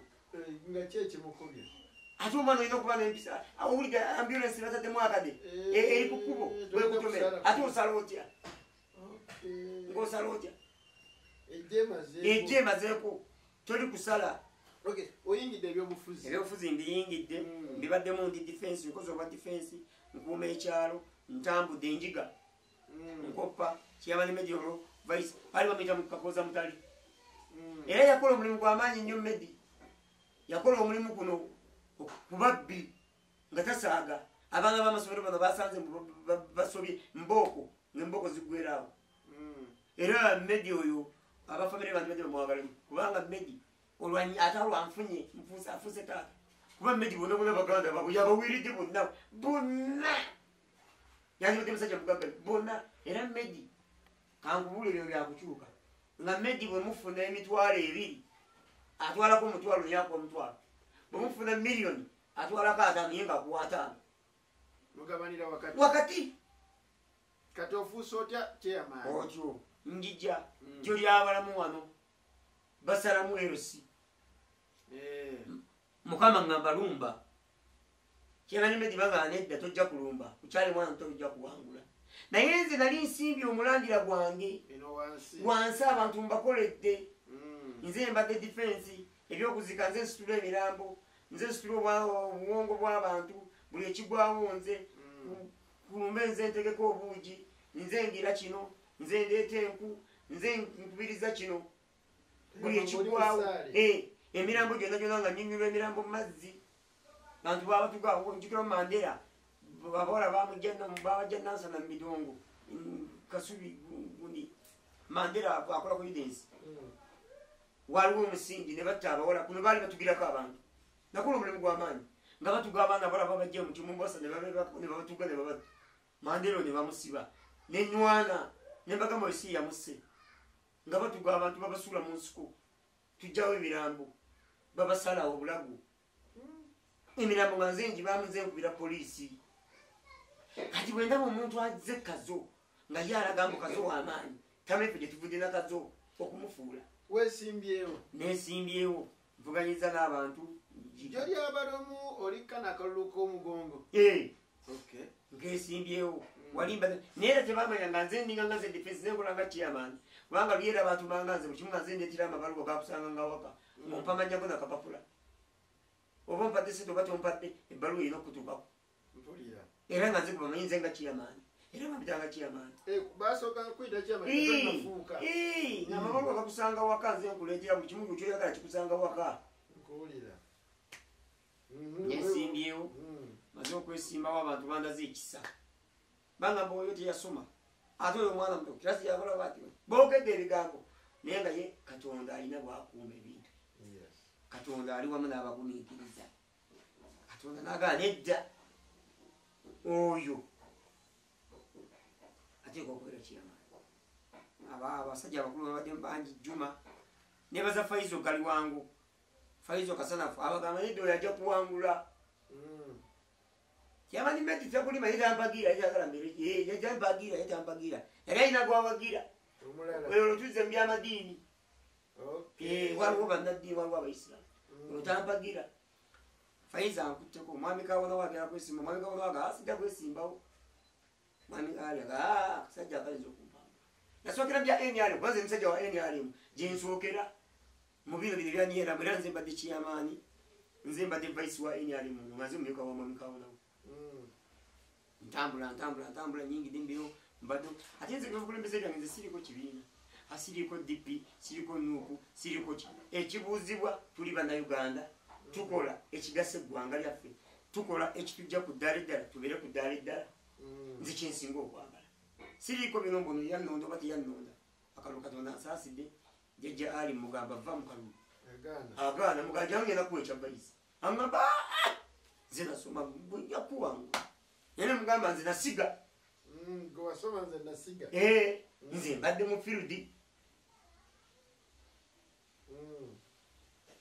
nga kyekimukubye ate omwana olina okuba n'empisa awulira ambulance bataddemu akade eri ku kkubo bwekutomera ate osala otya ng'osala otya ejja emazeeko toli kusala oyingidde ebyobufuzi mbiyingidde mbibaddemu ndi defense nkozi obwa defense nkuuma ekyalo ntambudde enjiga nkoppa kiyamani mediolo vice bali bamuyita mukakoza mutali era yakola omulimu gw'amaanyi nnyo medi yakola omulimu kuno kubabbi nga tasaaga abaana b'amasomero bano basanze basobye mbooko ng'embooko ziggweraawo era medi oyo abafamire bantu bajja bamwagala kubanga medi ate olwanfunye afuuse taata kuba medi bonna bonna baganda babwe yabawiridde bonna yazibadde musajja mugaggali bonna era medi kankubula ebyo byakukyuka nga medi bwe mufuna emitwalo 2 atwalako omutwalo nyako omutwalo bwe mufuna miliyoni atwalako 5 ye nga kuwataano mugabanira wakati kati ofuusa otya kyeyamaani otyo njija gyo lyabalamu wano basalamu erosi mukama ngamba lumba kyebani medi bagana nedda tojja kulumba kukyali mwana muto ojja kuwangula naye nze nali nsimbye omulandira gwange wansi abantu mbakoledde nze mbadde defense ebyokuzika nze nsitula emirambo nze nsitula obuwongo bw'abantu buli ekigwawo nze kulumbe nze ntegeka obuugi nze ngira kino nze ndeeta enku nze nkubiriza kino buli ekigwawo emirambo gyonna gyonna nga nyinyulwa emirambo mazzi bantu babatugawo njukira Mandela babola bamujja nansana mu midongo kasubi gundi Mandela akola ku evidence waliwo omusingi ne batta abawala kuno baali batugirako abantu nakola omulimu gw'amaanyi nga batuga abaana abawala babajja mu kimumbasa ne babatuga ne babata Mandela ne bamusiba nenywana nembagamba esi yamusse nga batuga abantu babasuula mu nsiko tujjawo ebirambo babasalawo obulago emirambo nga nze njibamuze nkubira poliisi kati bwe ndaba omuntu azze kazo nga yalaga mbu kazo w'amaanyi tamefe gye tuvudde na kazo okumufuula wesimbyewo nesimbyewo nvuganyiza n'abantu jo lyabalomu olikka nakalulu k'omugongo nkesimbyewo walimba naye era tebamanya nga nze ndinga nga nze defense nenkola nga chairman kubanga lyera batumanga nze bukimu nga nze ndetera amabaluwa gakusanga nga waka ompamanyako nakapapula oba ompadde sente oba tompadde ebbaluwa erina okutuukako era nga nze kubamanyi nze nga chairman era bampitanga chairman nga amabaluwa gakusanga waka nze nkuleetera buli kimu kyoyagala kikusanga waka nesimbyewo maze okwesimbawo abantu bandaze ekisa bangamba oyo teyasoma ate oyo omwana muto kirasi yakola bati boogedde ebigambo naye nga ye katonda alina bwakuuma ebintu katonda ali wamu n'abagumiikiriza katonda nagala nedda oyo ateeka okubeera kiyamaani abasajja abakulu babadde bangi Juma nebaza Faizo gali wangu Faizo Kasanafu abagamba neddo yajja kuwangula yamani meti tekulima yambagira yagala mbere yambagira yali ayina gwabagira oyo tuze mu by'amadini waliwo bannaddiini waliwo abaisiramu otambagira Faiza ankutteko omwami Kawona wagera kwesimba omwami Kawona waga asijja kwesimbawo mwami alyaga kasajja akayinza okumpamba nasookera bya NRM baze musajja wa NRM gyensookera mu bino bino byanyera bwera nze mbadde kiyamaani nze mbadde vice wa NRM ngaze mumyuka wa mwami Kawona ntambula nyingi dimbiro mbadde ate nze kukulembeza byange nze siriko kibiina asiriko DP siriko nuku siriko ekibuuzibwa tuli bannayuganda tukola ekigasa eggwanga lyaffe tukola ekitujja ku ddaala eddala tubeere ku ddaala eddala nze kyensinga okwagala siriiko bino mbono yannondo bati yannonda akalulu Katonda ansaasidde jjajja ali mugamba va mu kalulu agaana muganja wange nakuwa ekyabayizi aŋŋamba nze nasoma yakuwangu yene mugamba nze nasiga nze mbadde mu field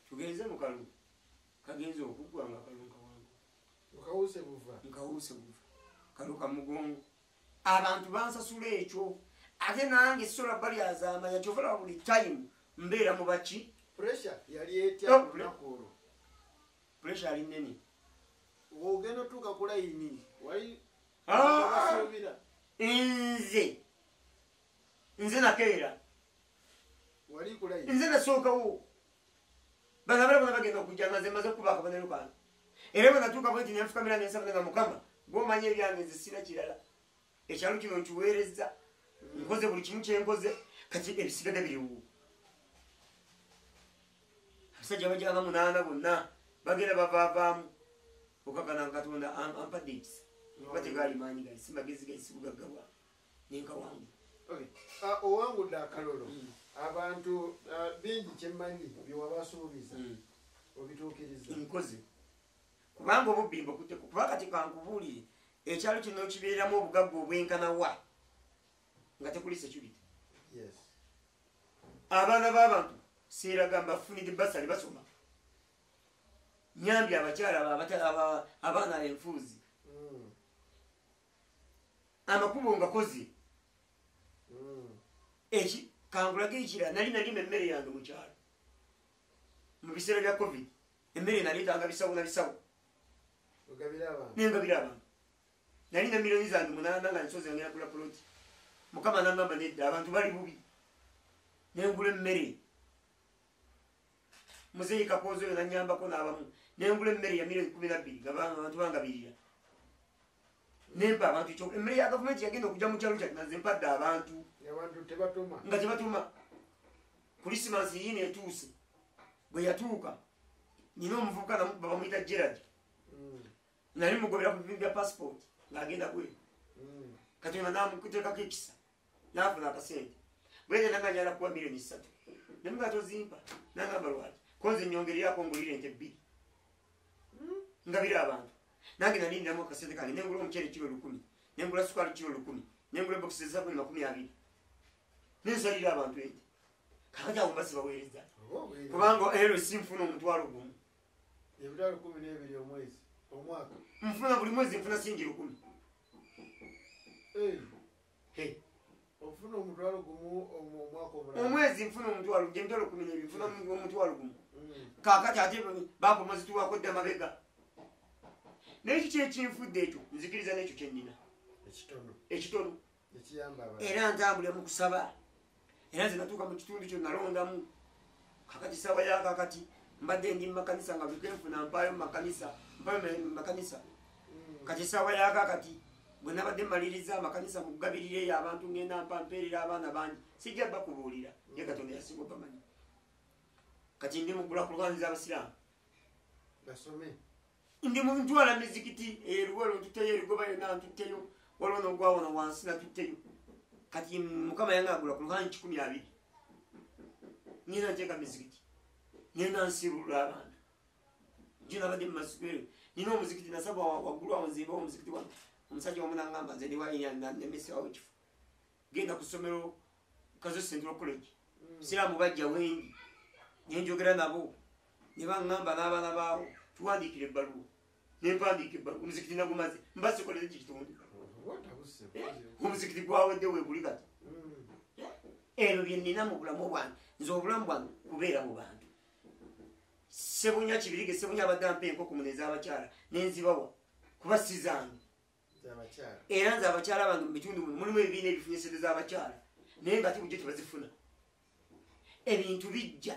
tugenze mu kalulu kagenze okuggwanga akalulu kawangu nkawuse buva kaluka mugongo abantu bansasula ekyo ate nange sola bali azamanya kyovala buli time mbeera mu baki pressure yali etya kunakuolwo pressure ali nene ogenda otuuka ku layini wali nze nakeera wali ku layini nze nasookawo banabala bona bagenda okujja nga nze maze okuba akabonero kange era bwe natuuka bwe nti nenfukamira nensaba nga Mukama gw'omanya ebyange nze sina kirala ekyalo kino nkiweerezza nkoze buli kimu kyenkoze kati ebisigadde biriwo abasajja bajjanga 8 bonna bagenda bavaavaamu okakana nga Katonda ampadde ekisa kuba tegaali maanyi gali si magezi gali si bugagga bwange nenkawangu owangudde akalolo abantu bingi kyemmanyi byewabasuubiza obituukiriza nkoze kubanga obubbi mbukutteko kuba kati kankubuulire ekyalo kino kibeeramu obugagga obwenkana wa nga tekuli security abaana b'abantu seeragamba bafunidde basale basoma nyambye abakyala abaana enfuuzi amakubo ngakoze eki kangulaga ekira nali nalima emmere yange mu kyalo mu biseera bya covid emmere naleetanga bisawo na bisawo nengabira abantu nalina miliyoni zange 8 nga nsoze ngenda kula poloti Mukama nangamba nedda abantu bali bubi nengula emmere muzeyi Kakoozo oyo nanyambako n'abamu nengula emmere ya miliyoni 12 nga abantu bangabirira nempa abantu ekyo emmere ya gavumenti yagenda okujja mu kyalo kyati naze mpadde abantu nga tebatuma Christmas yino etuuse bwe yatuuka nina omuvubuka bamuyita Gerard nali mugobera ku bya passport ng'agenda kweru Katonda namukuteekako ekisa nafuna akasente bwene nanganyala kuwa miliyoni 3 nemuga tozimpa nangamba lwaki konze nyongererako ngulire ente 2 ngabira abantu nange nalindiramu akasente kange nengula omukyere kilo 10 nengula sukaali kilo 10 nengula ebokisi ezabuli 20 nensalira abantu ente kakati awo mbasi baweereza kubanga ero sinfuna omutwalo gumu ebitalo 12 omwezi omwaka nfuna buli mwezi nfuna singi 10 ofuna omutwalo gumu omwaka omwezi nfuna omutwalo gye mitwalo 12 nfuna omutwalo gumu kakati ate bakomazi tuwako dda mabega n'ekyo kyekinfudde ekyo nzikiriza n'ekyo kyennina ekitono era ntambulira mu kusaba era nze natuuka mu kitundu kyo nalondamu kakati sawa ya kakati mbadde ndi mu makanisa nga buli kenfuna mpaayo mu makanisa kati sawa ya kakati bwe nabadde mmaliriza amakanisa mu kugabirireyo abantu ngenda mperera abaana bangi sijja bakubuulira ye Katonda yasinga obamanyi kati ndi mugula ku lwanzi abasiraamu basome ndi mu ntwala mizikiti eruwalo ntutteyo erigoba yonna ntutteyo waliwo n'ogwawona wansi natutteyo kati Mukama yange agula ku lwanzi 12 ngenda nteeka mizikiti ngenda nsibulula abaana njo nabadde mu masukero nina omuzikiti nasaba waggulu awo nzimbawo omuzikiti wange omusajja wamu nangamba nze ndiwanemesi wawo ekifo genda ku ssomero Kazo Central College siramu bajja wengi nenjogera nabo ne baŋŋamba n'abaana baawo tuwandiikira ebbaluwa nempandiika ebbaluwa omuzikiti nagumaze mbasikoleze kikitundu omuzikiti gwawedde weeguli kati ebyo byenina mu bulamu bwange nze obulamu bwange kubeera mu bantu Sebunya Kibirige Sebunya abadde ampa enkoko muno ez'abakyala nenzibawa kuba sizange era nze abakyala bange mu bitundu mulimu ebibiina ebifunye sente z'abakyala naye nga tibujjo tebazifuna ebintu bijja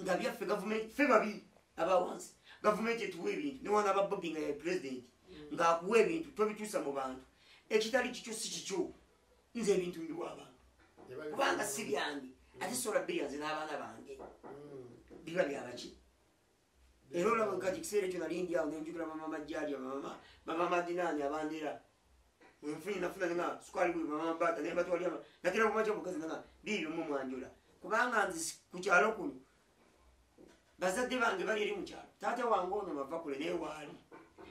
nga byaffe gavumenti ffe babiri abawansi gavumenti etuwa ebintu newana ababobi nga ya pulezidenti ng'akuwa ebintu tobituusa mu bantu ekitali kikyo si kikyo nze ebintu mbiwa abantu kubanga si byange ate sola biriyanze n'abaana bange biba byabaki era olaba kati kiseera ekyo nali ndi awo nenjukira mama Majjali mama Madinaani abandera nfunye nafuna nga sukwali bwe mama Mbata naye batwali nakira kumacha bukazi nga biibyo mu mwanjula kubanga nzi ku kyalo kuno bazadde bange bali eri mu kyalo taata wange ono bava kule naye waali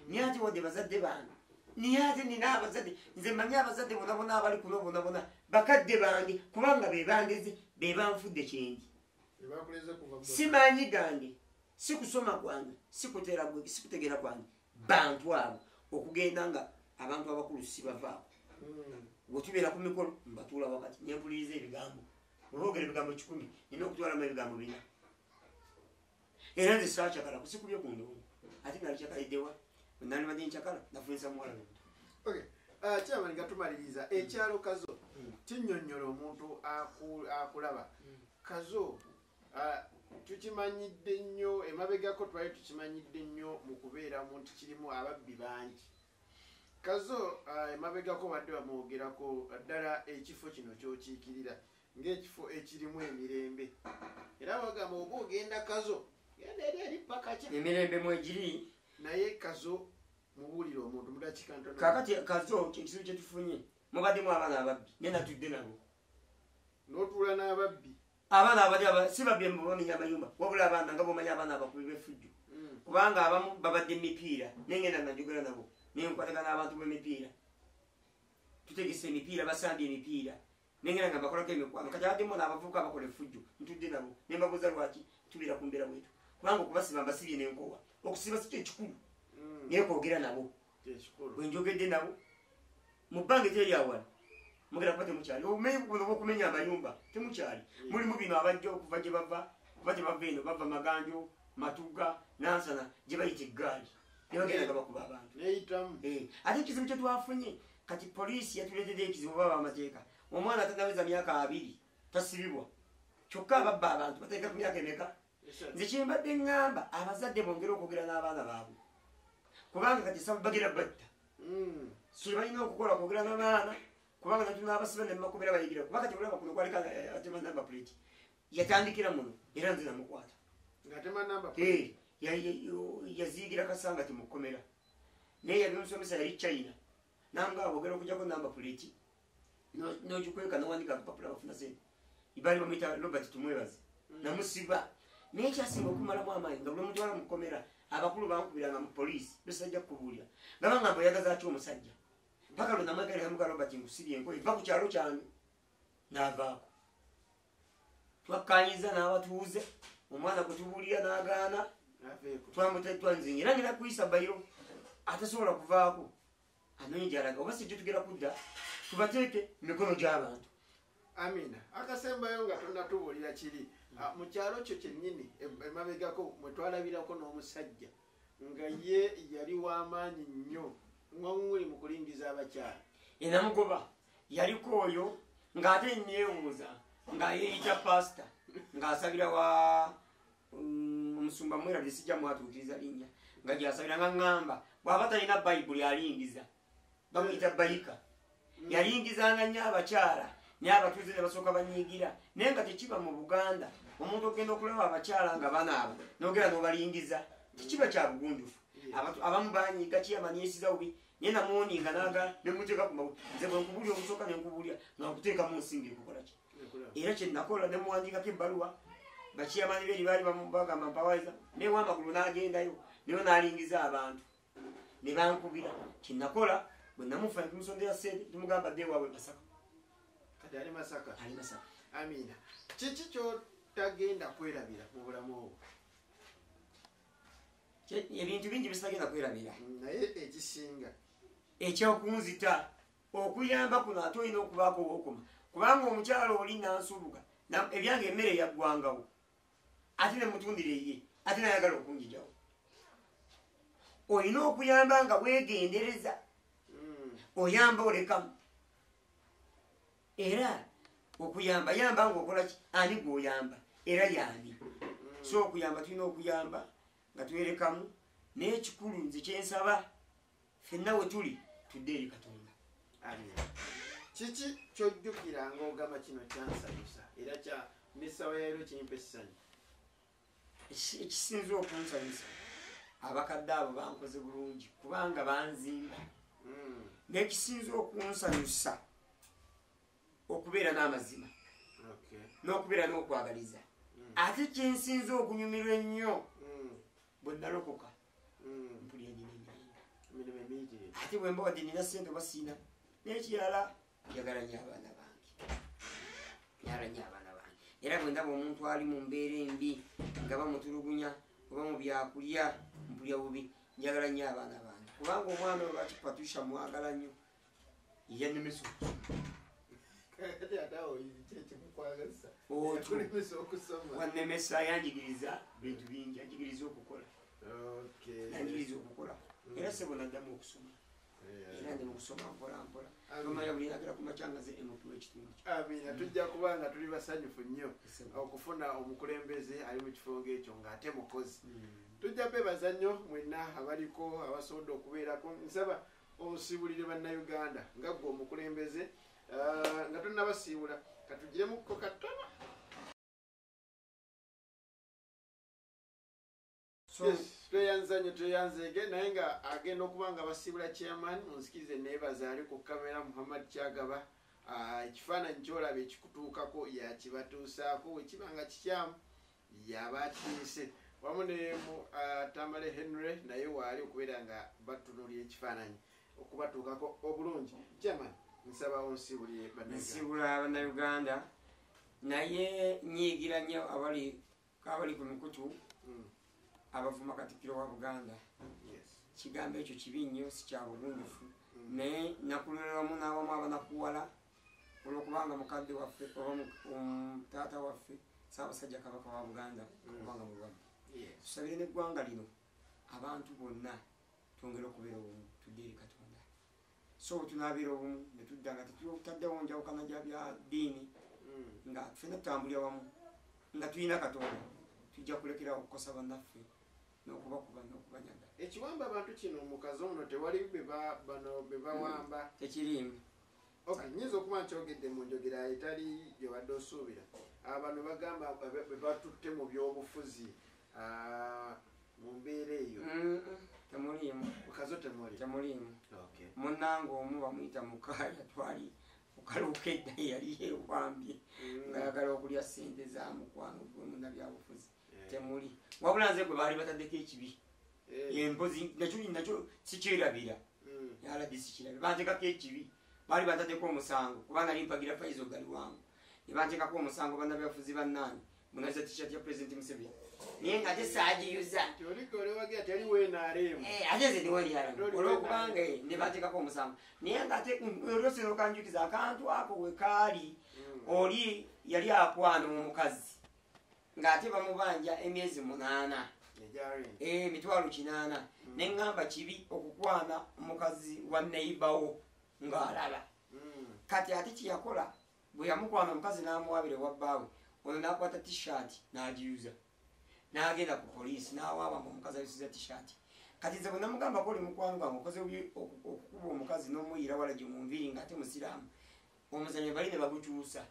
niye ate wadde bazadde bange niye ate nina abazadde nze mmanyi abazadde bonabona abali kuno bonabona bakadde bange kubanga bebangeze bebanfudde kyengi simanyi gange sikusoma kwange sikutegeera kwange bantu abo okugenda nga abantu abakulu sibavaako bwetubeera ku mikolo mbatuula wakati nyempuliriza ebigambo oboogera ebigambo 100 nina okutwalamu ebigambo 4 era nze sakyakala kusikubye ku ndongo ate nali kyakaliddewa nali badde nkyakala nafunisa muwala lubuto kyamani nga tumaliriza ekyalo Kazo kinnyonnyola omuntu akulaba Kazo tukimanyidde nnyo emabegako twali tukimanyidde nnyo mu kubeeramu nti kirimu ababbi bangi Kazo emabegako badde bamwogerako ddala ekifo kino kyokiikirira ng'ekifo ekirimu emirembe era bagamba oba ogenda Kazo genda eri paka ki emirembe mwegiri naye Kazo mubuulire omuntu mudakika ntono kakati Kazo kyekizibu kyetufunye mubaddemu abaana ababbi naye natudde nabo n'otuula n'ababbi abaana abali si babbi bamenya amayumba wabula abaana nga bomanya abaana abakubi b'effujjo kubanga abamu babadde emipiira nengenda najogera nabo nenkwatagana abantu b'emipiira tutegese emipiira basambye emipiira nengenda nga bakolako emikwano kati abaddemu n'abavubuka abakola effujjo ntudde nabo nembabuuza lwaki tubeera ku mbeera bwetu kubanga okubasiba mbasibye nenkowa okusiba si kyekikulu naye kwogera nabo bwenjogedde nabo mu bbanga eryawala mugera kuba temukyali obumenyi buno bwokumenya amayumba temukyali mulimu bino abajja okuva gye bava eno bava Maganjo Matuga Nansana gye bayita eggaali nebagendaga bakuba abantu ate ekizibu kye twafunye kati poliisi yatuleetedde ekizibu baba amateeka omwana atanaweza myaka 2 tasibibwa kyokka ababba abantu bateeka ku myaka emeka nze kyembadde ŋŋamba abazadde bongera okwogera n'abaana baabwe kubanga kati sabagira batta kye balina okukola kwogera n'abaana kubanga natuna abasiba nemakubera bayigira kubanga tebulaba kuno kwalika atema namba plate yatandikira muno era nze namukwata ngatema namba yaziigira kasanga timukomera naye yali omusomesa yali China nanga abogera okujjako namba plate nokikweka nowandika kupapula bafuna sente ibali bamuyita Robert tumwebaze namusiba naye kyasinga okumalamu amaanyi nga buli mutwala mukomera abakulu bankubiranga mu poliisi besajja kubuulira nga bangamba oyagaza atya omusajja paka lwe namwegalira muga Robert ngusibye enkoyi va ku kyalo kyange n'avaako twakkanyiza n'abatuuze omwana gwe tubuulira n'agaana twanzinga era ngera kuyisa bayiro atasobola kuvaako anonye gyalaga oba sijjo tugera kudda tubateeke mikono gy'abantu amina akasembayo nga tonatubuulira kiri mu kyalo kyo kyennyini emabegako mwe twalabirako n'omusajja nga ye yali w'amaanyi nnyo ng'omuli mu kulingiza abakyala enamugoba yaliko oyo ng'ate neewuuza nga yeeyita pasita ng'asabira wa omusumba mwera sijja mwatuukiriza linnya nga gyasabira nga ŋŋamba bw'aba talina bayibuli alingiza bamuyita bayika yalingizanga nnyo abakyala naye abatuuze ne basooka banyiigira naye nga tekiba mu Buganda omuntu ogenda okulaba abakyala nga banaaba nogera n'obalingiza tekiba kya bugunjufu abamu banyiiga kiyamanyisiza bubi naye namuwoninga naga nemuteeka ku mawuli nze bwe nkubulya omusooka nenkubulya nga nkuteekamu nsinga ekukola ki era kyenakola nemuwandiikako ebbaluwa bakiyamani beri baali bagamba mpawaiza naye wamagulu n'agendayo nayo n'alingiza abantu ne bankubira kyenakola bwe namufa ntumusondera sente tumugamba dde ewaabwe Masaka kati ali Masaka. Ali Masaka. Amina. Kiki kyotagenda kwerabira mu bulamu obwo? Ebintu bingi bisitagenda kwerabira. Naye ekisinga ekyokunzita okuyamba kuno ate olina okubaako obwokoma kubanga omukyalo oli nansuluga ebyange emmere yaggwangawo ate ne mutundire ye ate nayagala okunjijawo olina okuyamba nga weegendereza oyamba olekamu era okuyamba yamba nga okola ki ani gwoyamba era yani so okuyamba tulina okuyamba nga tuyerekamu n'ekikulu nze kyensaba ffenna we tuli tudde eri Katonda. Amina. Kiki kyojjukira ng'ogamba kino kyansanyusa era kya n'essawa yaero kimpa essanyu? Ekisinza okunsanyusa abakadde abo bankoze bulungi kubanga banzimba. N'ekisinza okunsanyusa okubeera n'amazima n'okubeera n'okwagaliza. Ate kyensinza okunyumirwa ennyo bwe nalokoka mpulira nina emirimu. Ate bwe mbawadde nina ssente oba siina n'ekirala njagala nnyo abaana bange. Era bwe ndaba omuntu ali mu mbeera embi nga bamutulugunya oba mu byakulya mpulya bubi njagala nnyo abaana bange kubanga omwana oyo lwaki Patricia mwagala nnyo yannemesa wannemesa yanjigiriza bintu bingi yanjigiriza okukola era sebo naddamu okusoma era ndi mukusoma mpolampola omanya buli nagera ku macyangaze emutuwa ekitundu. Amina. Tujja kubanga tuli basanyufu nnyo okufuna omukulembeze ali mu kifo ng'ekyo ng'ate mukozi. Tujja bebaza nnyo mwenna abaliko abasobodde okubeerako. Nsaba onsibulire bannayuganda nga gwe omukulembeze nga tonnabasiibula katugiremukko katono. Tweyanzege naye nga agenda okuba nga basiibula chairman onsikirize neebaza ali ku kamera Muhammad Kyagaba. Ekifaananyi kyolaba ekikutuukako yakibatuusaako wekiba nga kikyamu yabatiise wamu ne Tamale Henry naye waali okubeera nga batunulira ekifaananyi okubatuukako obulungi. Chairman nsaba onsiibulire nsiibula bannayuganda naye nyiigira nnyo abali ku mikutu abavuma Katikkiro wa Buganda. Kigambo ekyo kibi nnyo si kya bugunjufu naye nakuliramu n'abamu abanakuwala olwokubanga mukadde waffe oba taata waffe Ssaabasajja Kabaka wa Buganda kubanga mulwadde. Tusabire n'eggwanga lino abantu bonna twongere okubeera obumu tudde eri Katonda. So tunaabeera obumu ne tudda nga tetutaddewo njawukana gya bya ddiini nga ffenna tutambulira wamu nga tulina Katonda tujja kulekerawo okukosa bannaffe n'okubakuba n'okubanyaga. Ekiwamba abantu kino mukazi ono tewali bano be bawamba tekirimu. Nyinza okuba nkyogedde mu njogera etali gye wadde osuubira. Bano bagamba be batutte mu byobufuzi mu mbeera eyo. Temuliimu. Mukazi temuli. Temuliimu. Munnange omu bamuyita Mukaaya twali mukaluuka edda yali yeewambye ng'ayagala okulya ssente za mukwano gwe munnabyabufuzi. Temuli. Wabula nze gwe baali bataddeko ekibi. Empozi nakyo sikyerabira. Yalabye sikirabira. Bantekako ekibi. Baali bataddeko omusango kubanga nali mpagira Faizo gali wangu. Ne bantekako omusango bannabyabufuzi bannaani munaza t-shirt ya President Museveni. Naye nga ate saagiyuza. Ate nze niwe lyalamu olwokubanga ne bantekako omusango. Naye nga ate olwose n'okanjukiza akantu ako we kaali oli yali akwana omukazi ng'ate bamubanja emyezi 8 emitwalo 8 neŋŋamba kibi okukwana omukazi wa neibawo ng'alaba. Kati ate kyeyakola bwe yamukwana omukazi n'amuwabira ewa bbaawe ono n'akwata t-shirt n'agiyuza n'agenda ku poliisi n'awaaba mu omukazi ayusiza t-shirt. Kati nze bwe namugamba ko oli mukwano gwange okoze okukuba omukazi n'omuyira wala gye mu nviiri ng'ate musiraamu omuzanyo bali ne bagukyusa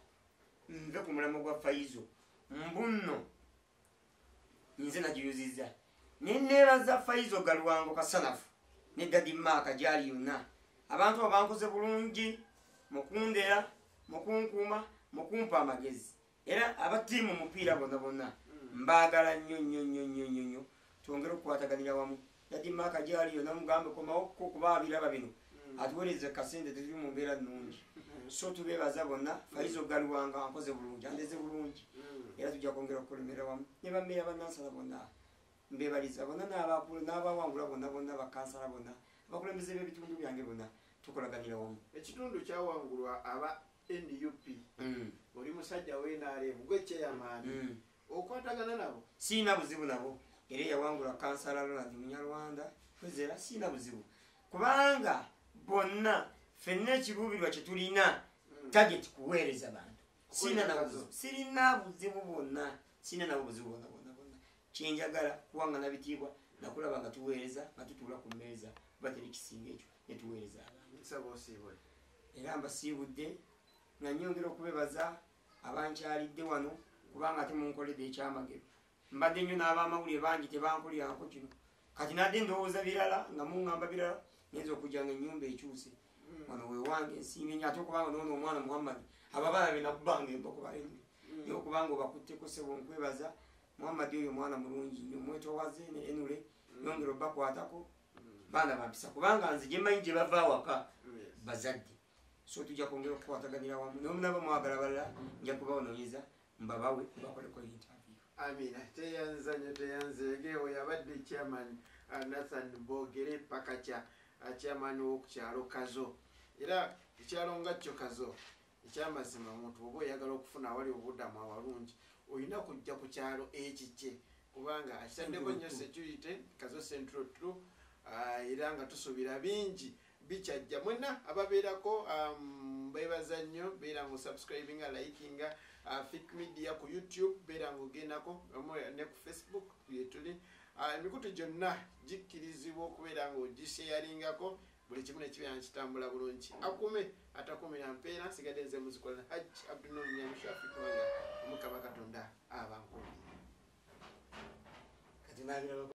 nve ku mulamwa gwa Faizo mbunno nze nagiyuzizza ne neebaza Faizo Galwango kasanafu ne Daddy Maaka gyali yonna abantu abankoze bulungi mukundera mukunkuuma mukumpa amagezi era abatiimu mupiira bonna bonna mbaagala nnyo twongere okukwataganira wamu. Daddy Maaka gyali yonna mugambe komawokko kuba abiraba bino atuweereze kasente tuli mu mbeera nnungi so tubeebaza bonna Faizo Galuwanga ankoze bulungi andeze bulungi era tujja kwongera okukolemera wamu ne bammeeya bannansala bonna mbebaliza bonna n'abawangula bonna bakansala bonna abakulembeze b'ebitundu byange bonna tukolaganira wamu. Ekitundu kyawangulwa aba NUP oli musajja w'NRM gwe kyeyamaani okwatagana nabo siina buzibu nabo era yawangula kansala Ronald Munyarwanda kwezera siina buzibu kubanga bonna ffenna ekiruubirwa kye tulina target kuweereza bantu sirina buzibu bonna sirina nabo buzibu bonna kyenjagala kuwangana bitiibwa nakulaba nga tuweereza nga tutuula ku mmeeza bateri kisinga ekyo ne tuweereza abantu era mbasiibudde nga nyongera okubebaza abankyalidde wano kubanga ate munkoledde ekyamagero mbadde nnyo n'abamawulire bangi tebankolyanko kino kati nadde ndowooza birala nga muŋŋamba birala nyenza okujja nga ennyumba ekyuse wano wewange ensimbi ate okubanga noono omwana Muhammad ababala benakubanga emboko balembe naye okubanga obakutteko sebo nkwebaza Muhammad oyo mwana mulungi nnyo mwetowaze ne enule yongera obakwatako baana bampisa kubanga nze gye mmanyi gye bava awaka bazadde so tujja kwongera okukwataganira wamu nomunaba mwagala balala nja kubawonoonyeza mbabawe bakoleko interview. Amina teyanzanyo teyanzeegewo yabadde chairman Nathan Bogere Pakacha chairman w'okukyalo Kazo era ekyalo nga kyo Kazo ekyamazima omuntu oba oyagala okufuna awali obuddamu awalungi olina kujja ku kyalo ekikye kubanga akitaddeko nnyo security Kazo Central True era nga tusuubira bingi bikyajja mwenna ababeerako beebaza nnyo beera ngu subscribinga likinga Fik Media ku YouTube beera ngu ogendako ne ku Facebook yetuli emikutu gyonna gikkirizibwa okubeera nga ogisheyaringako buli kimu nekibeera nkitambula bulungi akume atakumira mpeera nsigadde nze muzikola Hajj Abdunnoor Nyamushafi kubanga Omukama Katonda abankuumira.